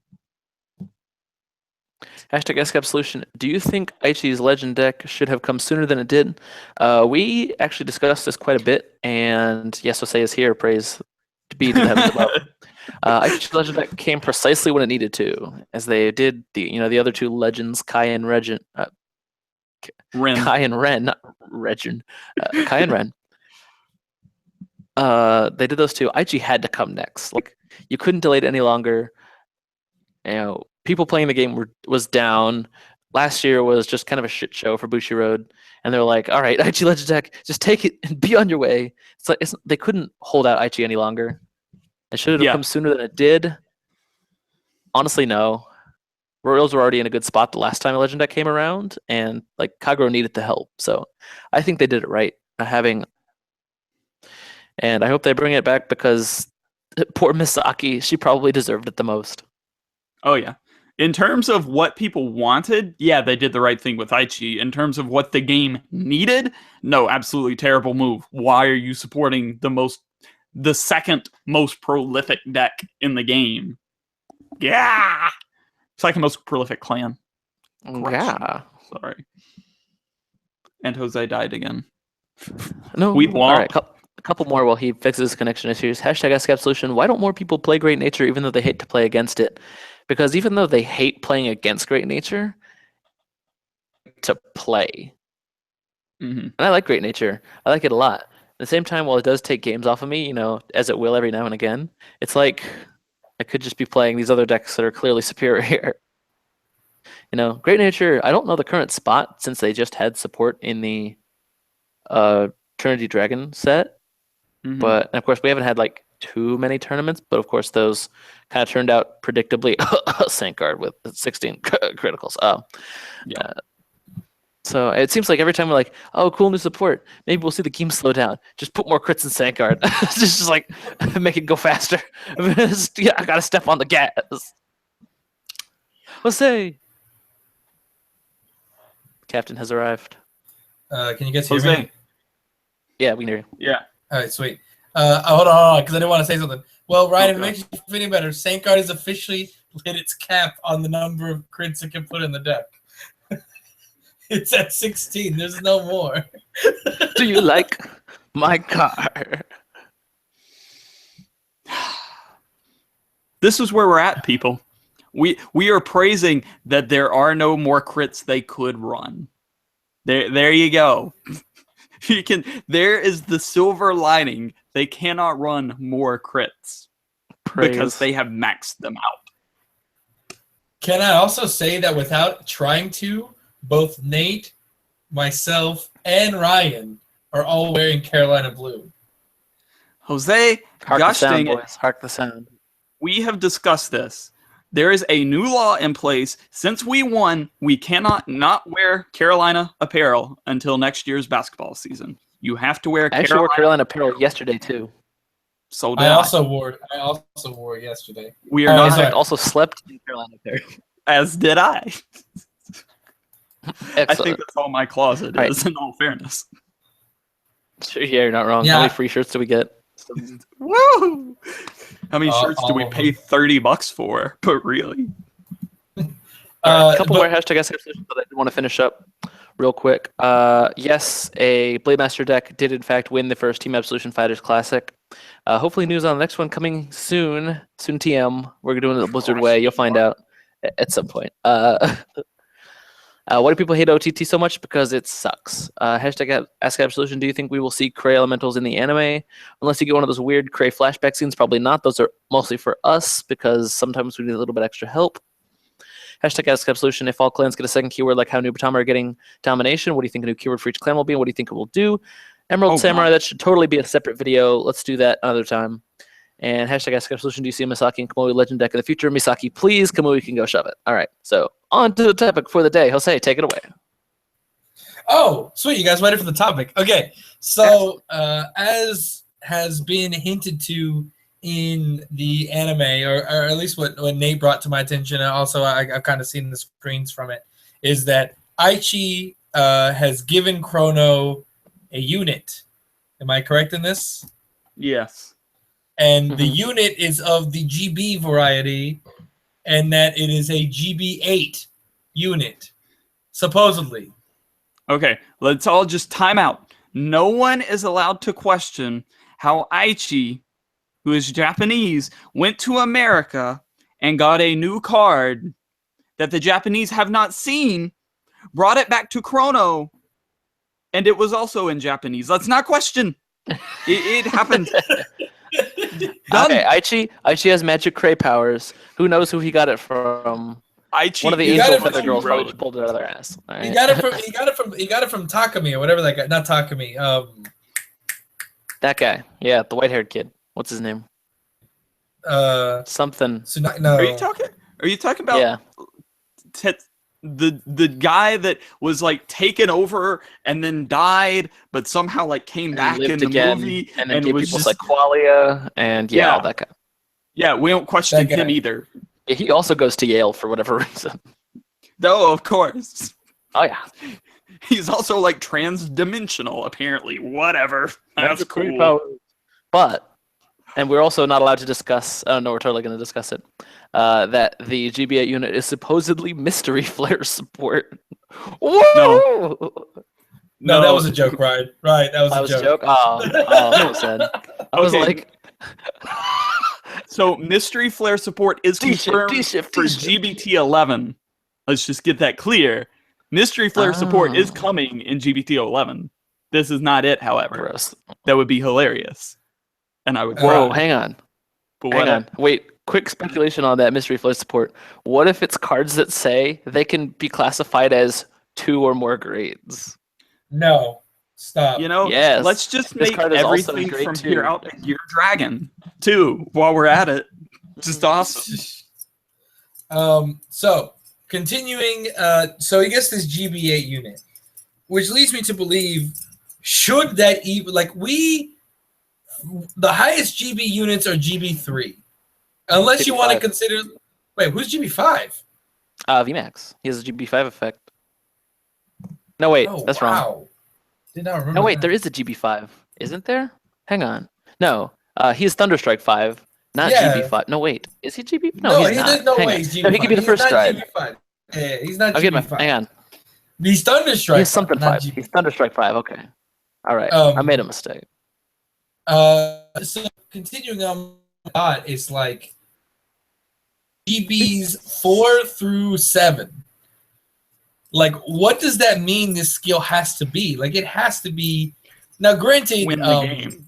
Hashtag Absolution. Do you think Aichi's Legend deck should have come sooner than it did? We actually discussed this quite a bit, and yes, Osei is here. Praise to be to heavens above. Aichi's Legend deck came precisely when it needed to, as they did the other two legends, Kai and Ren. Kai and Ren, not Regin. Kai and Ren. They did those two. Aichi had to come next. Like, you couldn't delay it any longer. People playing the game was down. Last year was just kind of a shit show for Bushiroad, and they're like, "All right, Aichi Legend deck, just take it and be on your way." It's like they couldn't hold out Aichi any longer. It should have come sooner than it did. Honestly, no. Royals were already in a good spot the last time a Legend deck came around, and like Kagero needed the help. So I think they did it right. And I hope they bring it back because poor Misaki, she probably deserved it the most. Oh yeah. In terms of what people wanted, yeah, they did the right thing with Aichi. In terms of what the game needed, no, absolutely terrible move. Why are you supporting the second most prolific deck in the game? Yeah! Second most prolific clan. Yeah. Sorry. And Jose died again. No, We all right. won't. A couple more while he fixes his connection issues. Hashtag Absolution. Why don't more people play Great Nature even though they hate to play against it? Because even though they hate playing against Great Nature, to play. Mm-hmm. And I like Great Nature. I like it a lot. At the same time, while it does take games off of me, you know, as it will every now and again, it's like I could just be playing these other decks that are clearly superior. You know, Great Nature, I don't know the current spot since they just had support in the Trinity Dragon set. Mm-hmm. But of course, we haven't had like too many tournaments. But of course, those kind of turned out predictably. Vanguard with 16 criticals. Yeah. So it seems like every time we're like, oh, cool new support, maybe we'll see the game slow down. Just put more crits in Vanguard. just like make it go faster. Yeah, I gotta step on the gas. Jose, Captain has arrived. Can you guys hear Jose. me? Yeah, we can hear you. Yeah. All right, sweet. Hold on, because I didn't want to say something. Well, Ryan, if it Okay. makes you feel any better, Vanguard has officially hit its cap on the number of crits it can put in the deck. It's at 16. There's no more. Do you like my car? This is where we're at, people. We are praising that there are no more crits they could run. There you go. You can. There is the silver lining. They cannot run more crits because they have maxed them out. Can I also say that without trying to, both Nate, myself, and Ryan are all wearing Carolina blue. Jose, Hark gosh the sound, dang it, boys. Hark the sound. we have discussed this. There is a new law in place. Since we won, we cannot not wear Carolina apparel until next year's basketball season. You have to wear I actually wore Carolina apparel yesterday too. So did I also wore it yesterday. We are Oh, not, In sorry. fact, also slept in Carolina apparel. as did I. I Excellent. think that's all my closet Right. is, in all fairness. Sure, yeah, you're not wrong. Yeah. How many free shirts do we get? Woo! How many All- shirts do we all of pay them. $30 for? But really? A couple but- more hashtag Absolution, but I did want to finish up real quick. Yes, a Blade Master deck did in fact win the first Team Absolution Fighters Classic. Hopefully news on the next one coming soon. Soon TM. We're doing it the Blizzard way. You'll find out at some point. Why do people hate OTT so much? Because it sucks. Hashtag Ask Absolution. Do you think we will see Cray elementals in the anime? Unless you get one of those weird Cray flashback scenes, probably not. Those are mostly for us because sometimes we need a little bit extra help. Hashtag Ask Absolution. If all clans get a second keyword like how New Batama are getting domination, what do you think a new keyword for each clan will be? And what do you think it will do? Emerald Oh, Samurai, God. that should totally be a separate video. Let's do that another time. And hashtag Ask Absolution. Do you see a Misaki and Kamui Legend deck in the future? Misaki, please. Kamui can go shove it. All right. So on to the topic for the day. Jose, take it away. Oh, sweet. You guys ready for the topic? Okay. So, as has been hinted to in the anime, or at least what Nate brought to my attention, and also I've kind of seen the screens from it, is that Aichi has given Chrono a unit. Am I correct in this? Yes. And the Mhm. unit is of the GB variety, and that it is a GB8 unit, supposedly. Okay, let's all just time out. No one is allowed to question how Aichi, who is Japanese, went to America and got a new card that the Japanese have not seen, brought it back to Chrono, and it was also in Japanese. Let's not question. It happened. Done. Okay, Aichi has magic Cray powers. Who knows who he got it from? Aichi One of the You is got angel it from feather girls probably road. just pulled it out of their ass. All He right. got it from Takami or whatever that guy. Not Takami. That guy. Yeah, the white-haired kid. What's his name? Something. No. Are you talking about Yeah. the guy that was like taken over and then died, but somehow like came And back lived in the again, movie and then gave was people just Qualia and Yeah. all that guy. yeah. We don't question That guy. him either. Yeah, he also goes to Yale for whatever reason. No, of course. Oh yeah. He's also like trans-dimensional, apparently. Whatever. That's cool. But, and we're also not allowed to discuss. Oh no, we're totally going to discuss it. That the GB8 unit is supposedly mystery flare support. Whoa! No, that was a joke, Ryan. Right, that was That a was joke. a joke. Oh, so sad. I was Okay. like, So Mystery Flare support is D-shift, confirmed D-shift, for D-shift. GBT 11. Let's just get that clear. Mystery Flare support is Oh. coming in GBT 11. This is not it, however. gross. That would be hilarious, and I would Whoa, cry. hang on. But Hang what? on. Wait, quick speculation on that mystery flow support. What if it's cards that say they can be classified as 2 or more grades? No, stop. You know, Yes. let's just This make card is also everything grade from 2. here out a Gear Dragon, too, while we're at it. Just awesome. So continuing, so I guess this GB8 unit, which leads me to believe, should that even the highest GB units are GB3, unless you want to 55. consider. Wait, who's GB5? VMAX. He has a GB5 effect. No, wait, Oh, that's wrong. wow. Did not remember. No, wait, that. there is a GB5, isn't there? Hang on. No, he is Thunderstrike 5, not Yeah. GB5. No, wait, is he GB? No, he's not. there's no Hang way on. he's GB5. No, he could be the He's first not stride. GB5. Yeah, he's not I'll get my. GB5. Hang on. He's Thunderstrike. He's something not 5. He's Thunderstrike 5. Okay. All right. I made a mistake. So continuing on, it's like GBs 4 through 7. Like, what does that mean? This skill has to be like it has to be. Now, granted, Win the game.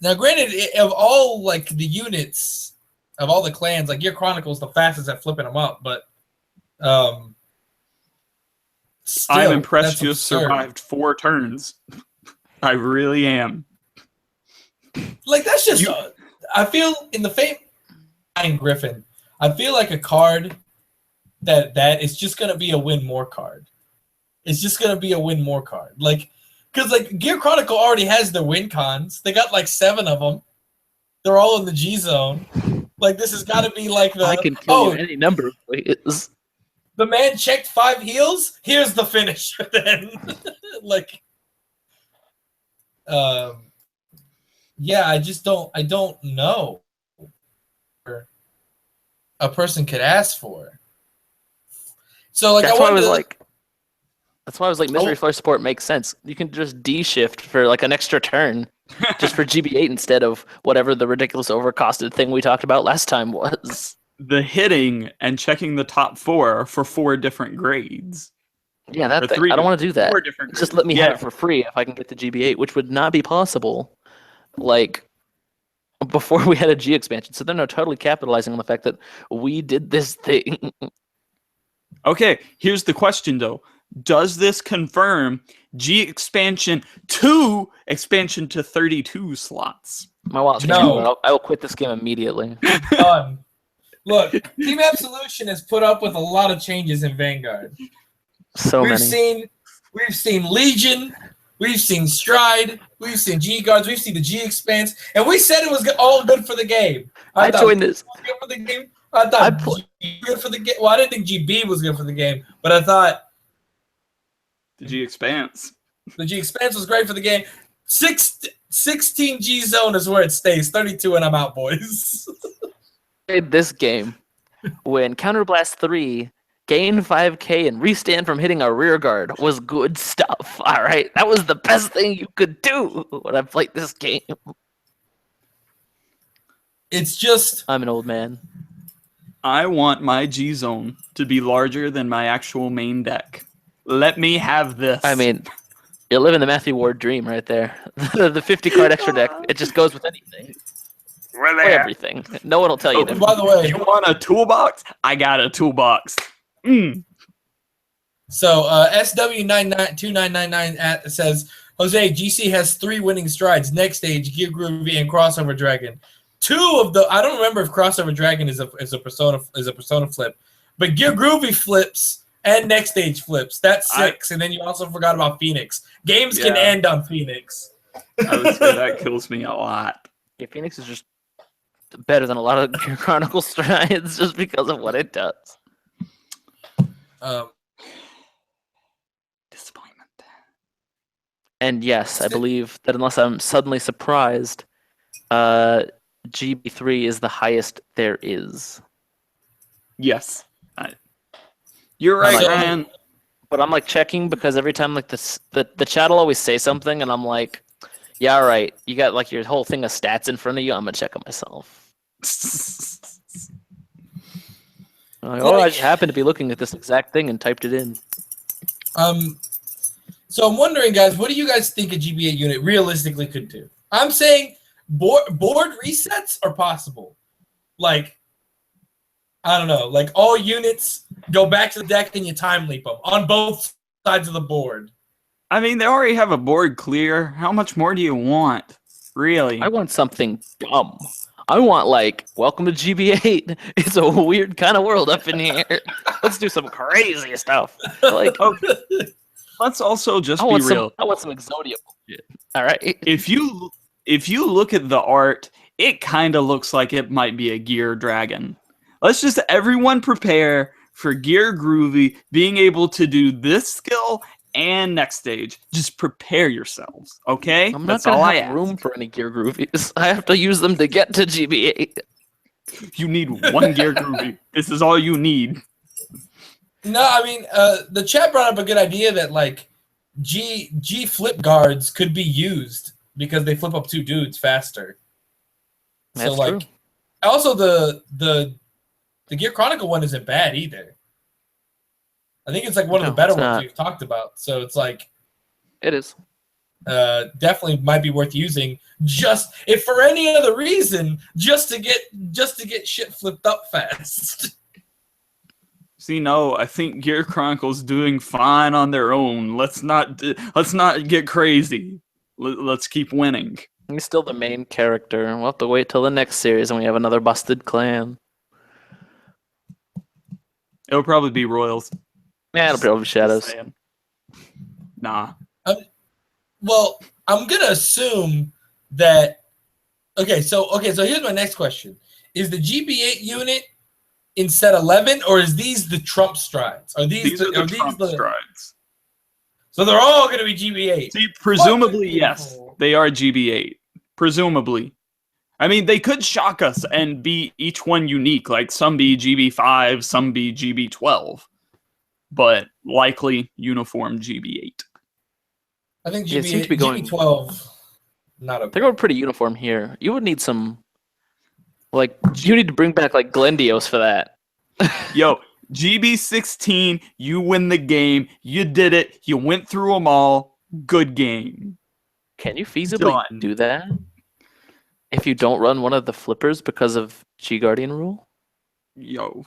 Now, granted, of all like the units of all the clans, like your Chronicle's the fastest at flipping them up, but still, I'm impressed that's you have absurd. survived 4 turns. I really am. Like, that's just. I feel in the fame Griffin. I feel like a card that is just gonna be a win more card. It's just gonna be a win more card. Like, because like Gear Chronicle already has their win cons. They got like 7 of them. They're all in the G zone. Like, this has got to be like the. I can kill you any number of ways. The man checked 5 heals. Here's the finish. Then, like, yeah, I just don't. I don't know. A person could ask for. So, like, That's I why I wanted was to, like. That's why I was like, mystery flare support makes sense. You can just D-shift for like an extra turn, just for GB8 instead of whatever the ridiculous overcosted thing we talked about last time was. The hitting and checking the top 4 for 4 different grades. Yeah, that Or thing. 3 I don't want to do that. 4 different grades. Just let me have it for free if I can get the GB8, which would not be possible, like, before we had a G expansion. So they're now totally capitalizing on the fact that we did this thing. Okay, here's the question, though. Does this confirm G expansion to 32 slots? My wallet's No. no. I will quit this game immediately. done. Look, Team Absolution has put up with a lot of changes in Vanguard. So we've many. seen Legion, we've seen Stride, we've seen G guards, we've seen the G expanse, and we said it was all good for the game. I thought joined this. it was good for the game. I thought G was good for the game. Well, I didn't think GB was good for the game, but I thought The G expanse. the G expanse was great for the game. 16 G zone is where it stays. 32 and I'm out, boys. Played this game when Counterblast 3 gain 5k and restand from hitting a rear guard was good stuff. All right, that was the best thing you could do when I played this game. It's just I'm an old man. I want my G zone to be larger than my actual main deck. Let me have this. I mean, you're living the Matthew Ward dream right there. The 50 card extra deck, it just goes with anything. We're Or there. everything. No one will tell you Oh, different. by the way, You want a toolbox? I got a toolbox. so SW2999 says, Jose, GC has 3 winning strides. Next stage, Gear Groovy and Crossover Dragon. 2 of the I don't remember if Crossover Dragon is a persona flip, but Gear Groovy flips and next stage flips. That's 6, and then you also forgot about Phoenix. Games can Yeah. end on Phoenix. I would say that kills me a lot. Yeah, Phoenix is just better than a lot of Chronicle strides just because of what it does. Disappointment. And yes, I believe that unless I'm suddenly surprised, GB3 is the highest there is. Yes. You're right, So- Ryan. But I'm like checking because every time like the chat will always say something, and I'm like, yeah, all right. You got like your whole thing of stats in front of you. I'm gonna check it myself. I'm like, oh, I just happened to be looking at this exact thing and typed it in. So I'm wondering, guys, what do you guys think a GBA unit realistically could do? I'm saying board resets are possible. Like, I don't know, like all units go back to the deck and you time leap them on both sides of the board. I mean, they already have a board clear. How much more do you want? Really? I want something dumb. I want like, welcome to GB8. It's a weird kind of world up in here. Let's do some crazy stuff. Like, okay. Let's also just be real. I want some Exodia shit. All right. If you look at the art, it kind of looks like it might be a Gear Dragon. Let's just everyone prepare for Gear Groovy being able to do this skill and next stage. Just prepare yourselves, okay? I'm not gonna have room for any Gear Groovies. I have to use them to get to GB8. You need one Gear Groovy. This is all you need. No, I mean, the chat brought up a good idea that like G flip guards could be used because they flip up 2 dudes faster. That's so like, true. Also the Gear Chronicle one isn't bad either. I think it's like one of the better ones we've talked about. So it's like, it is definitely might be worth using. Just if for any other reason, just to get shit flipped up fast. See, no, I think Gear Chronicle's doing fine on their own. Let's not get crazy. Let's keep winning. He's still the main character. We'll have to wait till the next series and we have another busted clan. It'll probably be Royals. Yeah, it'll probably be Shadows. Nah. Well, I'm gonna assume that. Okay, so here's my next question: is the GB8 unit in set 11, or is these the Trump strides? Are these the Trump strides? So they're all going to be GB8. See, presumably, yes, they are GB8. Presumably. I mean, they could shock us and be each one unique. Like, some be GB5, some be GB12. But likely uniform GB8. I think it seems to be going, GB12, not okay. They're going pretty uniform here. You would need some... Like, you need to bring back, like, Glendios for that. Yo, GB16, you win the game. You did it. You went through them all. Good game. Can you feasibly do that? If you don't run one of the flippers because of G-Guardian rule? Yo,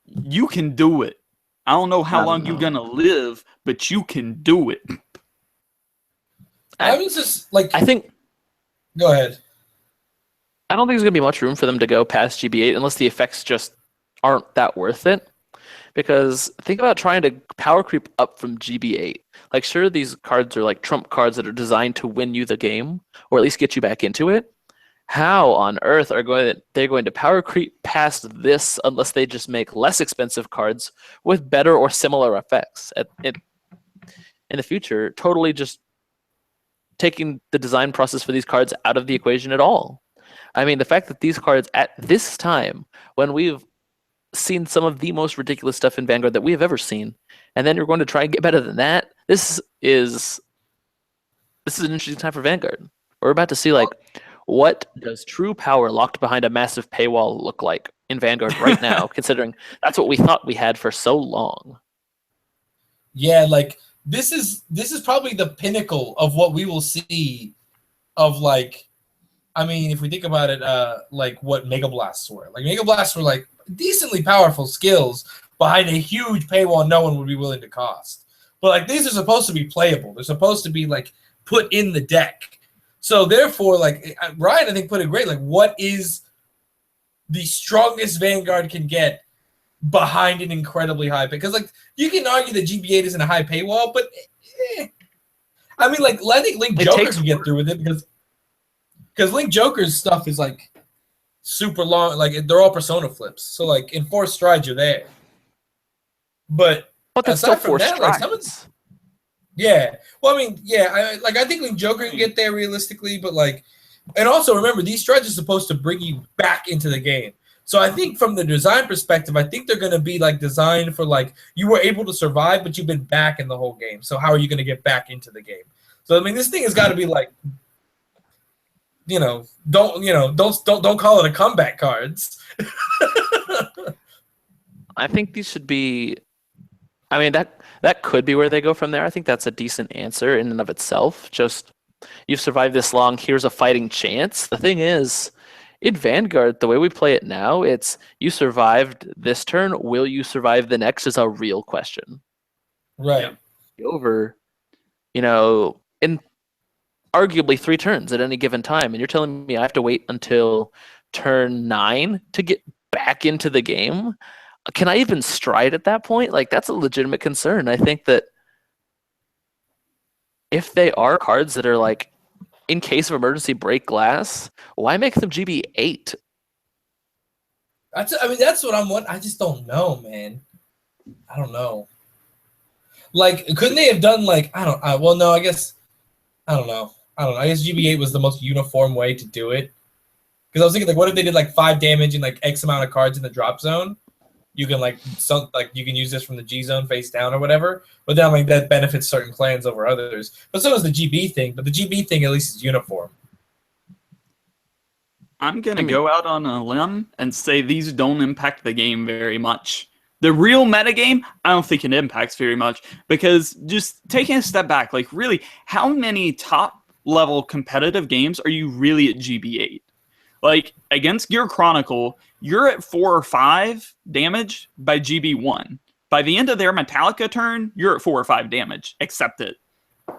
you can do it. I don't know how long you're going to live, but you can do it. I was just, like... I think... Go ahead. I don't think there's going to be much room for them to go past GB8 unless the effects just aren't that worth it. Because think about trying to power creep up from GB8. Like, sure, these cards are like trump cards that are designed to win you the game, or at least get you back into it. How on earth are they're going to power creep past this unless they just make less expensive cards with better or similar effects in the future? Totally just taking the design process for these cards out of the equation at all. I mean, the fact that these cards at this time, when we've seen some of the most ridiculous stuff in Vanguard that we have ever seen, and then you're going to try and get better than that, this is an interesting time for Vanguard. We're about to see, like, what does true power locked behind a massive paywall look like in Vanguard right now, considering that's what we thought we had for so long. Yeah, like, this is probably the pinnacle of what we will see of, like, I mean, if we think about it, like what Mega Blasts were. Like, Mega Blasts were, like, decently powerful skills behind a huge paywall no one would be willing to cost. But, like, these are supposed to be playable. They're supposed to be, like, put in the deck. So, therefore, like, Ryan, I think, put it great. Like, what is the strongest Vanguard can get behind an incredibly high pay? Because, like, you can argue that GB8 isn't a high paywall, but, I mean, like, I think Link Joker can get through with it because Link Joker's stuff is, like, super long. Like, they're all persona flips. So, like, in 4 strides, you're there. But that's still 4 strides. Like, yeah. Well, I mean, yeah. I think Link Joker can get there realistically. But, like, and also, remember, these strides are supposed to bring you back into the game. So I think from the design perspective, I think they're going to be like designed for like you were able to survive, but you've been back in the whole game. So how are you going to get back into the game? So I mean, this thing has got to be like, don't call it a comeback cards. I think these should be. I mean, that could be where they go from there. I think that's a decent answer in and of itself. Just you've survived this long. Here's a fighting chance. The thing is, in Vanguard, the way we play it now, it's you survived this turn. Will you survive the next? Is a real question. Right. Over, in arguably 3 turns at any given time, and you're telling me I have to wait until turn 9 to get back into the game? Can I even stride at that point? Like, that's a legitimate concern. I think that if they are cards that are like, in case of emergency, break glass, why make them GB 8? That's what I'm wondering. I just don't know, man. I don't know. Like, couldn't they have done like, I don't know. I guess GB 8 was the most uniform way to do it. Because I was thinking, like, what if they did like 5 damage and like X amount of cards in the drop zone? You can you can use this from the G zone face down or whatever, but then like that benefits certain clans over others. But so is the GB thing. But the GB thing at least is uniform. I'm gonna go out on a limb and say these don't impact the game very much. The real metagame, I don't think it impacts very much because just taking a step back, like really, how many top level competitive games are you really at GB8? Like against Gear Chronicle, you're at 4 or 5 damage by GB1. By the end of their Metallica turn, you're at 4 or 5 damage. Accept it.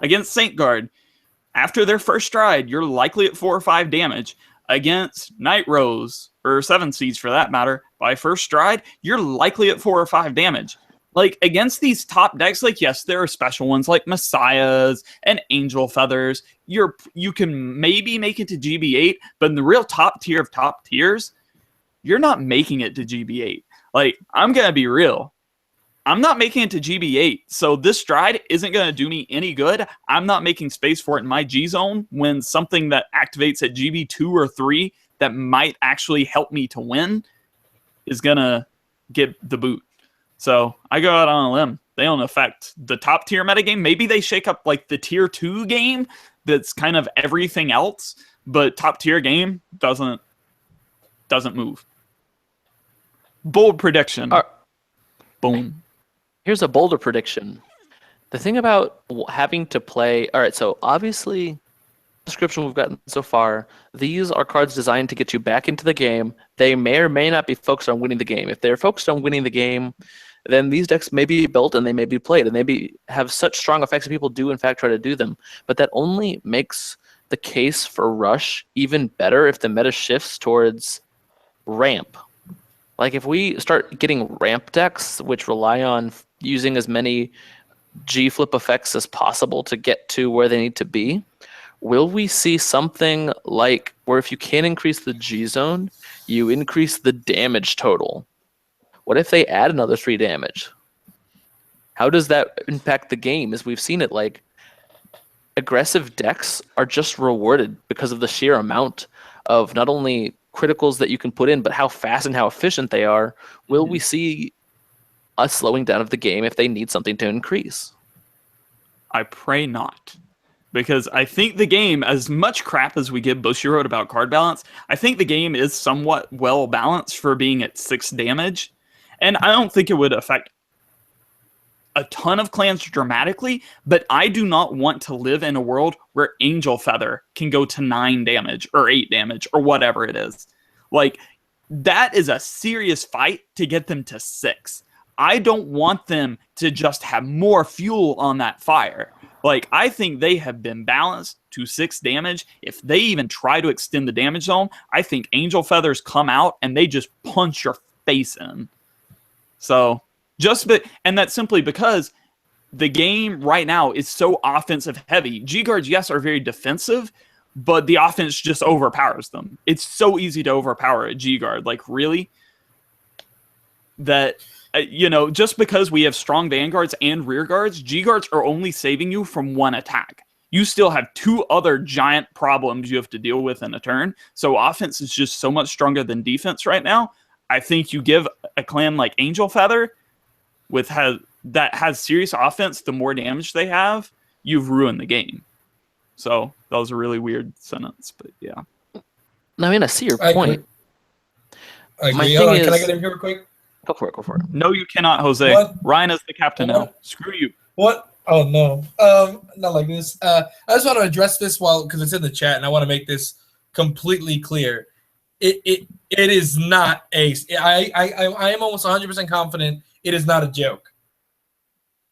Against Saint Guard, after their first stride, you're likely at 4 or 5 damage. Against Night Rose, or 7 Seeds for that matter, by first stride, you're likely at 4 or 5 damage. Like, against these top decks, like, yes, there are special ones like Messiahs and Angel Feathers. You can maybe make it to GB8, but in the real top tier of top tiers, you're not making it to GB8. Like, I'm going to be real. I'm not making it to GB8, so this stride isn't going to do me any good. I'm not making space for it in my G zone when something that activates at GB2 or 3 that might actually help me to win is going to get the boot. So I go out on a limb. They don't affect the top tier metagame. Maybe they shake up like the tier 2 game that's kind of everything else, but top tier game doesn't move. Bold prediction. Boom. Here's a bolder prediction. The thing about having to play... All right, so obviously, description we've gotten so far, these are cards designed to get you back into the game. They may or may not be focused on winning the game. If they're focused on winning the game, then these decks may be built and they may be played, and they have such strong effects that people do, in fact, try to do them. But that only makes the case for Rush even better if the meta shifts towards ramp. Like, if we start getting ramp decks, which rely on using as many G-flip effects as possible to get to where they need to be, will we see something like where if you can't increase the G-zone, you increase the damage total? What if they add another 3 damage? How does that impact the game? As we've seen it, like, aggressive decks are just rewarded because of the sheer amount of not only criticals that you can put in, but how fast and how efficient they are. Will we see a slowing down of the game if they need something to increase? I pray not. Because I think the game, as much crap as we give Bushiroad about card balance, I think the game is somewhat well balanced for being at 6 damage. And I don't think it would affect a ton of clans dramatically, but I do not want to live in a world where Angel Feather can go to 9 damage or 8 damage or whatever it is. Like, that is a serious fight to get them to 6. I don't want them to just have more fuel on that fire. Like, I think they have been balanced to 6 damage. If they even try to extend the damage zone, I think Angel Feathers come out and they just punch your face in. So, and that's simply because the game right now is so offensive heavy. G-Guards, yes, are very defensive, but the offense just overpowers them. It's so easy to overpower a G-Guard. Like, really? That... just because we have strong Vanguards and Rear Guards, G-Guards are only saving you from 1 attack. You still have 2 other giant problems you have to deal with in a turn. So offense is just so much stronger than defense right now. I think you give a clan like Angel Feather that has serious offense, the more damage they have, you've ruined the game. So that was a really weird sentence, but yeah. I mean, I see your I point. agree. My Hold thing on, can I is- get in here real quick? Go for it. No, you cannot, Jose. What? Ryan is the captain now. What? Screw you. What? Oh no. Not like this. I just want to address this because it's in the chat, and I want to make this completely clear. It is not a. I am almost 100% confident it is not a joke.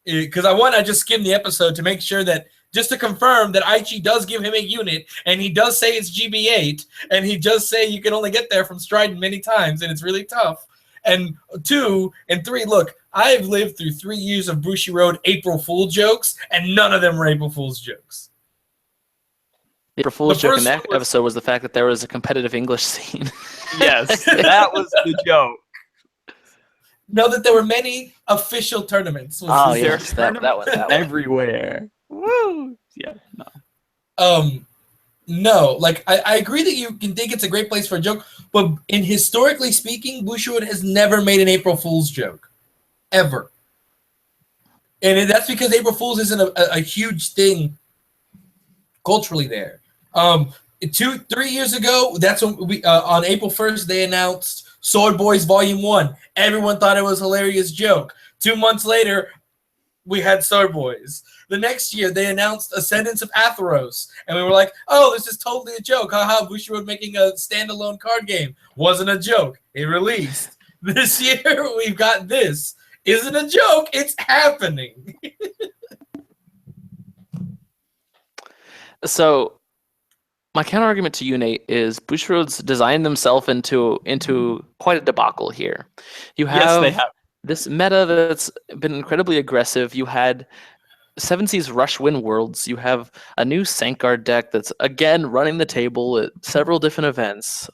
Because I just skimmed the episode to make sure that, just to confirm that Aichi does give him a unit, and he does say it's GB8, and he does say you can only get there from Strident many times, and it's really tough. And 2 and 3, look, I've lived through 3 years of Bushiroad April Fool jokes, and none of them were April Fool's jokes. The April Fool's The joke in first that one was- episode was the fact that there was a competitive English scene. Yes, that was the joke. No, that there were many official tournaments. Oh, Is there yes, that one. everywhere. Woo! Yeah, no. No, like I agree that you can think it's a great place for a joke, but historically speaking, Bushiroad has never made an April Fool's joke, ever. And that's because April Fool's isn't a huge thing culturally there. 3 years ago, that's when we on April 1st they announced Sword Boys Volume 1. Everyone thought it was a hilarious joke. 2 months later, we had Sword Boys. The next year, they announced Ascendance of Atheros, and we were like, oh, this is totally a joke. Haha, Bushiroad making a standalone card game. Wasn't a joke. It released. This year, we've got this. Isn't a joke. It's happening. So, my counter argument to you, Nate, is Bushiroad's designed themselves into quite a debacle here. You have, Yes, they have. this meta that's been incredibly aggressive. You had Seven Seas Rush Win Worlds. You have a new Vanguard deck that's, again, running the table at several different events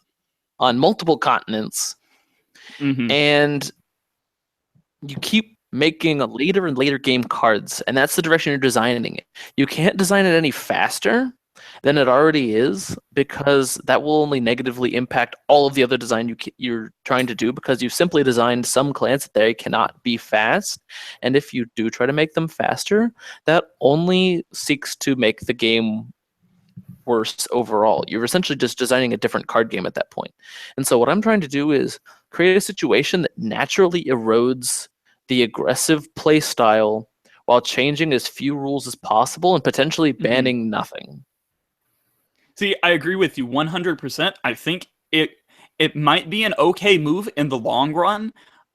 on multiple continents. Mhm. And you keep making later and later game cards, and that's the direction you're designing it. You can't design it any faster than it already is, because that will only negatively impact all of the other design you're trying to do, because you've simply designed some clans that they cannot be fast. And if you do try to make them faster, that only seeks to make the game worse overall. You're essentially just designing a different card game at that point. And so what I'm trying to do is create a situation that naturally erodes the aggressive play style while changing as few rules as possible and potentially banning nothing. See, I agree with you 100%. I think it might be an okay move in the long run.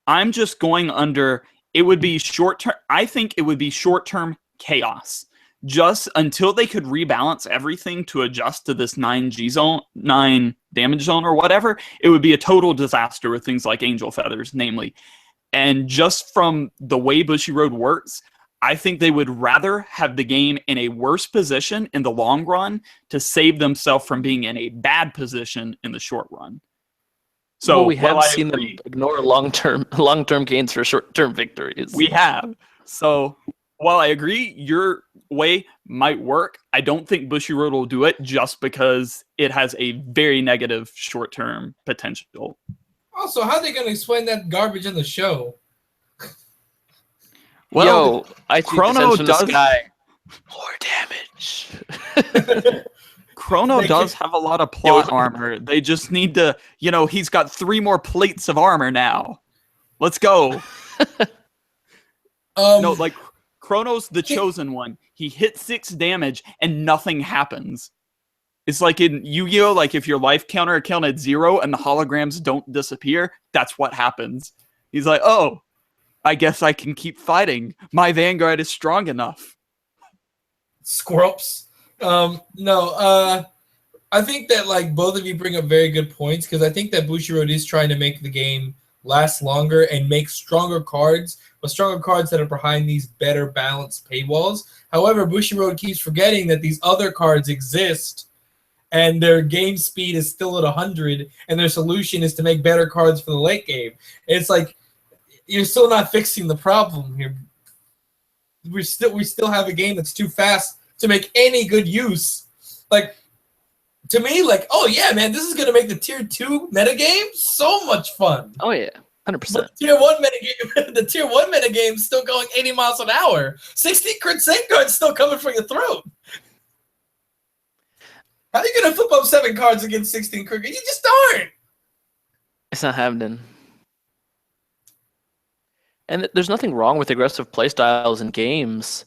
I'm just going under, it would be short-term. I think it would be short-term chaos. Just until they could rebalance everything to adjust to this 9 damage zone or whatever, it would be a total disaster with things like Angel Feathers, namely. And just from the way Bushiroad works, I think they would rather have the game in a worse position in the long run to save themselves from being in a bad position in the short run. So well, we have while I seen agree- them ignore long-term gains for short-term victories. We have. So while I agree your way might work, I don't think Bushiroad will do it just because it has a very negative short-term potential. Also, how are they going to explain that garbage in the show? Well, I Chrono from does- the sky. More damage. Chrono They does can- have a lot of plot armor. They just need to, he's got 3 more plates of armor now. Let's go. No, like Chrono's the chosen one. He hits 6 damage and nothing happens. It's like in Yu-Gi-Oh! Like if your life counter account at 0 and the holograms don't disappear, that's what happens. He's like, oh, I guess I can keep fighting. My Vanguard is strong enough. Squirps. No, I think that like both of you bring up very good points, because I think that Bushiroad is trying to make the game last longer and make stronger cards, but stronger cards that are behind these better balanced paywalls. However, Bushiroad keeps forgetting that these other cards exist and their game speed is still at 100, and their solution is to make better cards for the late game. It's like you're still not fixing the problem here. We still have a game that's too fast to make any good use. Like, to me, like, oh yeah, man, this is gonna make the tier 2 metagame so much fun. Oh yeah, 100%. But the tier 1 metagame, the tier 1 metagame is still going 80 miles an hour. 16 crit Vanguard's still coming for your throat. How are you gonna flip up 7 cards against 16 crit? You just aren't. It's not happening. And there's nothing wrong with aggressive playstyles in games.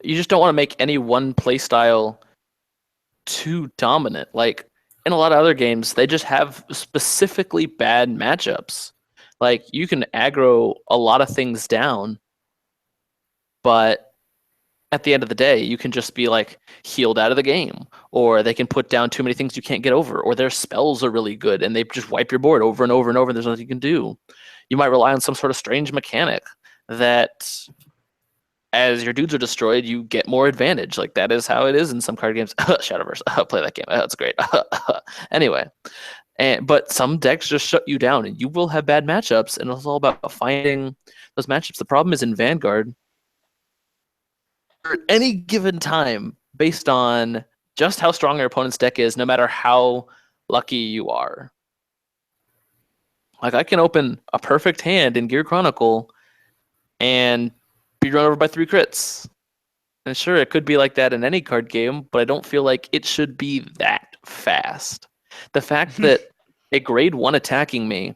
You just don't want to make any one playstyle too dominant. Like in a lot of other games, they just have specifically bad matchups. Like you can aggro a lot of things down, but at the end of the day, you can just be like healed out of the game, or they can put down too many things you can't get over, or their spells are really good and they just wipe your board over and over and over and there's nothing you can do. You might rely on some sort of strange mechanic that as your dudes are destroyed, you get more advantage. Like that is how it is in some card games. Shadowverse, play that game. That's great. Anyway, but some decks just shut you down and you will have bad matchups, and it's all about finding those matchups. The problem is in Vanguard, at any given time, based on just how strong your opponent's deck is, no matter how lucky you are. Like I can open a perfect hand in Gear Chronicle and be run over by 3 crits. And sure, it could be like that in any card game, but I don't feel like it should be that fast. The fact that a grade 1 attacking me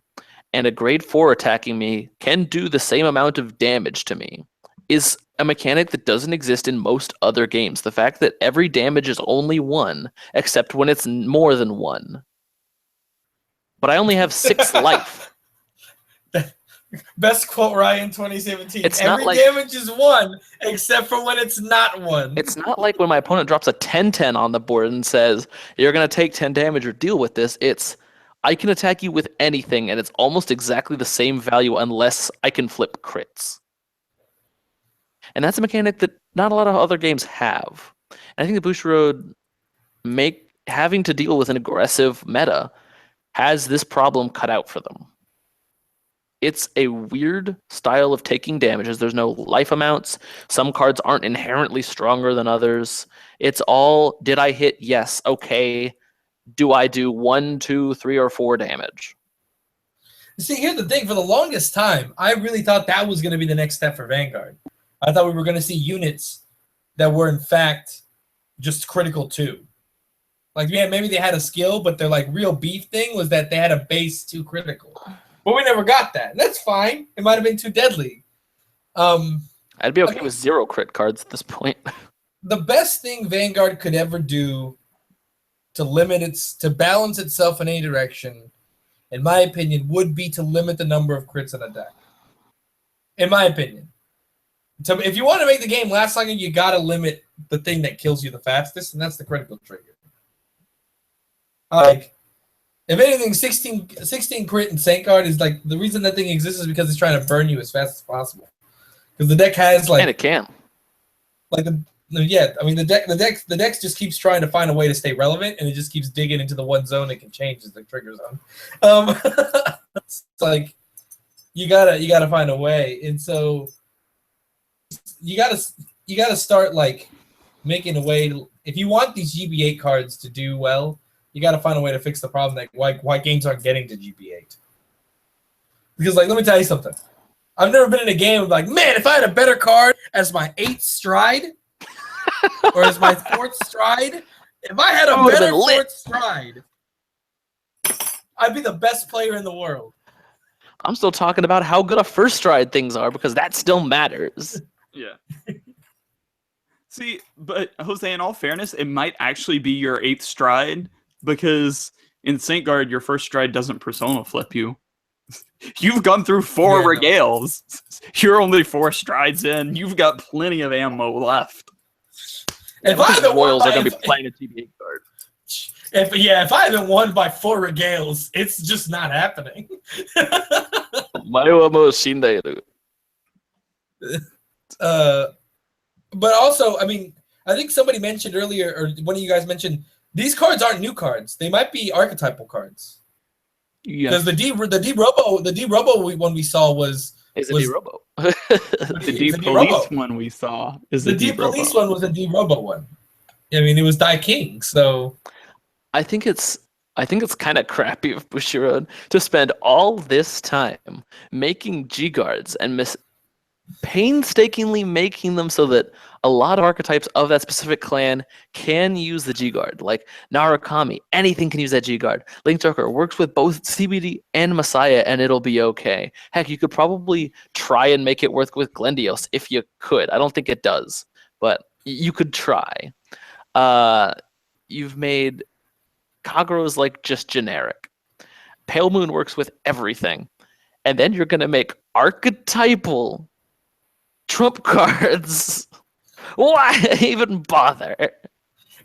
and a grade 4 attacking me can do the same amount of damage to me is a mechanic that doesn't exist in most other games. The fact that every damage is only 1, except when it's more than 1. But I only have 6 life. Best quote, Ryan, 2017. It's Every damage is 1, except for when it's not 1. It's not like when my opponent drops a 10-10 on the board and says, you're going to take 10 damage or deal with this. It's, I can attack you with anything, and it's almost exactly the same value unless I can flip crits. And that's a mechanic that not a lot of other games have. And I think the Bushiroad having to deal with an aggressive meta has this problem cut out for them. It's a weird style of taking damages. There's no life amounts. Some cards aren't inherently stronger than others. It's all, did I hit? Yes. Okay. Do I do 1, 2, 3, or 4 damage? See, here's the thing. For the longest time, I really thought that was going to be the next step for Vanguard. I thought we were going to see units that were, in fact, just critical too. Like, yeah, maybe they had a skill, but their like real beef thing was that they had a base 2 critical. But we never got that. And that's fine. It might have been too deadly. I'd be okay with 0 crit cards at this point. The best thing Vanguard could ever do to balance itself in any direction, in my opinion, would be to limit the number of crits in a deck. In my opinion. So if you want to make the game last longer, you got to limit the thing that kills you the fastest, and that's the critical trigger. Like, if anything, 16 crit and Vanguard is like, the reason that thing exists is because it's trying to burn you as fast as possible. Because the deck has like, and it can. Like the deck just keeps trying to find a way to stay relevant, and it just keeps digging into the one zone it can change as the trigger zone. It's like you gotta find a way, and so you gotta start like making a way to, if you want these GB8 cards to do well, you got to find a way to fix the problem that why games aren't getting to GB8. Because, like, let me tell you something. I've never been in a game of like, man, if I had a better card as my 8th stride or as my 4th stride, if I had a better 4th stride, I'd be the best player in the world. I'm still talking about how good a first stride things are because that still matters. Yeah. See, but Jose, in all fairness, it might actually be your 8th stride. Because in Vanguard, your first stride doesn't persona flip you. You've gone through 4 regales. No. You're only 4 strides in. You've got plenty of ammo left. If I Royals are going to be playing a TBA card. If I haven't won by 4 regales, it's just not happening. But also, I mean, I think somebody mentioned earlier, or one of you guys mentioned, these cards aren't new cards. They might be archetypal cards. Yeah. Because the D Robo one we saw was a D Robo. The D Police one we saw is the D Police one was a D Robo one. I mean, it was Die King. So I think it's kind of crappy of Bushiroad to spend all this time making G guards and painstakingly making them so that a lot of archetypes of that specific clan can use the G guard. Like Narukami, anything can use that G guard. Link Joker works with both CBD and Messiah, and it'll be okay. Heck, you could probably try and make it work with Glendios if you could. I don't think it does, but you could try. You've made Kagura's like just generic. Pale Moon works with everything. And then you're gonna make archetypal trump cards. Why even bother?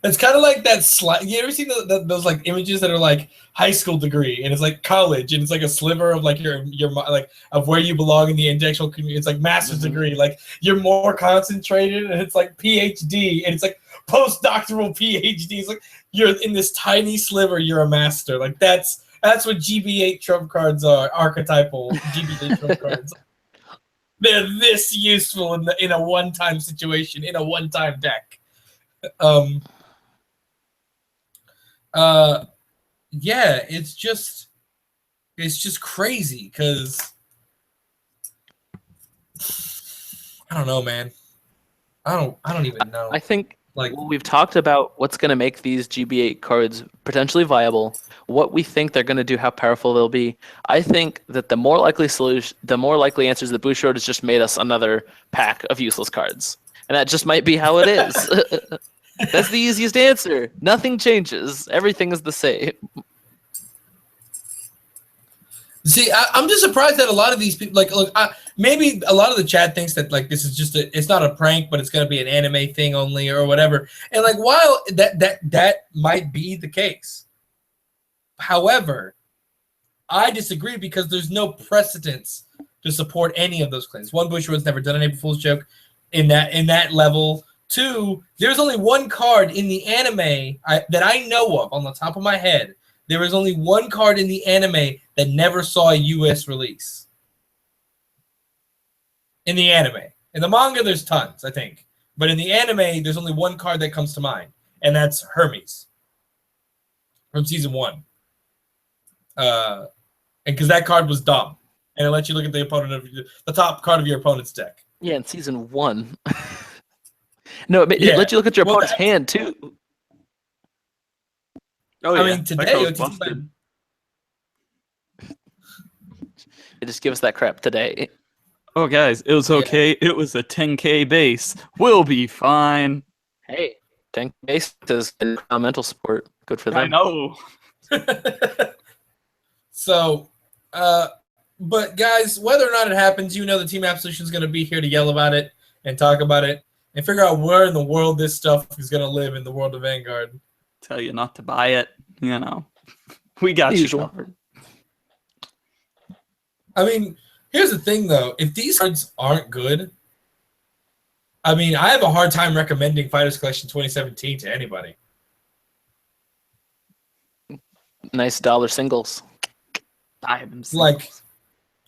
It's kind of like that slide. You ever seen those like images that are like high school degree and it's like college and it's like a sliver of like your like of where you belong in the intellectual community. It's like master's degree. Like you're more concentrated and it's like PhD and it's like postdoctoral PhD. It's like you're in this tiny sliver. You're a master. Like that's what GB8 trump cards are. Archetypal GB8 trump cards. They're this useful in a one-time situation, in a one-time deck. Yeah, it's just crazy because I don't know, man. I don't even know. I think like we've talked about what's going to make these GB8 cards potentially viable, what we think they're going to do, how powerful they'll be. I think that the more likely answer is that Bushiroad has just made us another pack of useless cards. And that just might be how it is. That's the easiest answer. Nothing changes. Everything is the same. See, I'm just surprised that a lot of these people, like, look, maybe a lot of the chat thinks that like this is just it's not a prank, but it's gonna be an anime thing only or whatever. And like, while that might be the case, however, I disagree because there's no precedence to support any of those claims. One, Bushiroad's never done an April Fool's joke in that level. Two, there's only one card in the anime that I know of on the top of my head. There is only one card in the anime that never saw a US release. In the anime. In the manga, there's tons, I think. But in the anime, there's only one card that comes to mind, and that's Hermes from season 1. And because that card was dumb, and it lets you look at the top card of your opponent's deck. Yeah, in season 1. No, it lets you look at your opponent's hand too. Oh yeah, I mean, today busted. It just gives us that crap today. Oh guys, it was okay. It was a 10K base. We'll be fine. Hey, 10K base is environmental support. Good for them. I know. So, but guys, whether or not it happens, you know the Team Absolution is going to be here to yell about it and talk about it and figure out where in the world this stuff is going to live in the world of Vanguard. Tell you not to buy it. You know, we got you covered. I mean, here's the thing, though. If these cards aren't good, I mean, I have a hard time recommending Fighters Collection 2017 to anybody. Nice dollar singles. Buy them singles. Like,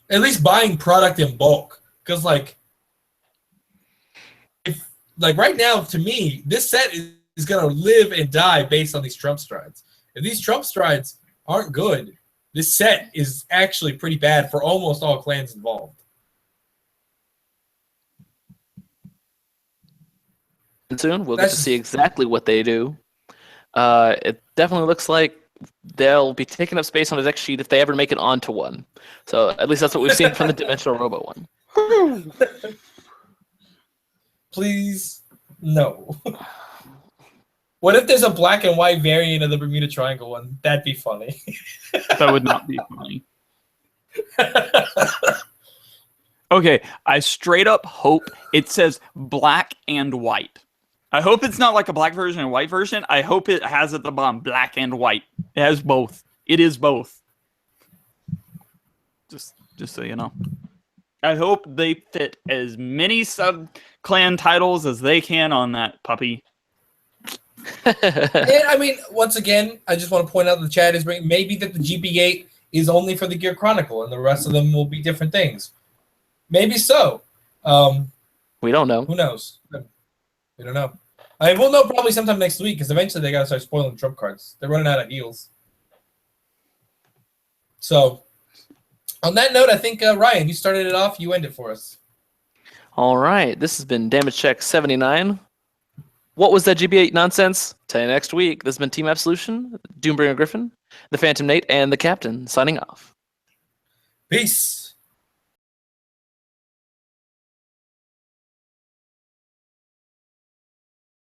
at least buying product in bulk. Because, like, right now, to me, this set is going to live and die based on these Trump strides. If these Trump strides aren't good, this set is actually pretty bad for almost all clans involved. And soon we'll get to see exactly what they do. It definitely looks like they'll be taking up space on the deck sheet if they ever make it onto one. So at least that's what we've seen from the Dimensional Robo one. Please, no. What if there's a black and white variant of the Bermuda Triangle one? That'd be funny. That would not be funny. Okay, I straight up hope it says black and white. I hope it's not like a black version and white version. I hope it has at the bottom black and white. It has both. It is both. Just so you know. I hope they fit as many sub-clan titles as they can on that puppy. And I mean, once again, I just want to point out in the chat is maybe that the GB8 is only for the Gear Chronicle and the rest of them will be different things. Maybe so. We don't know. Who knows? We don't know. I will know probably sometime next week because eventually they gotta start spoiling trump cards. They're running out of heals. So, on that note, I think Ryan, you started it off. You end it for us. All right, this has been Damage Check 79. What was that GB8 nonsense? Tell you next week. This has been Team Absolution, Doombringer Griffin, the Phantom Nate, and the Captain signing off. Peace.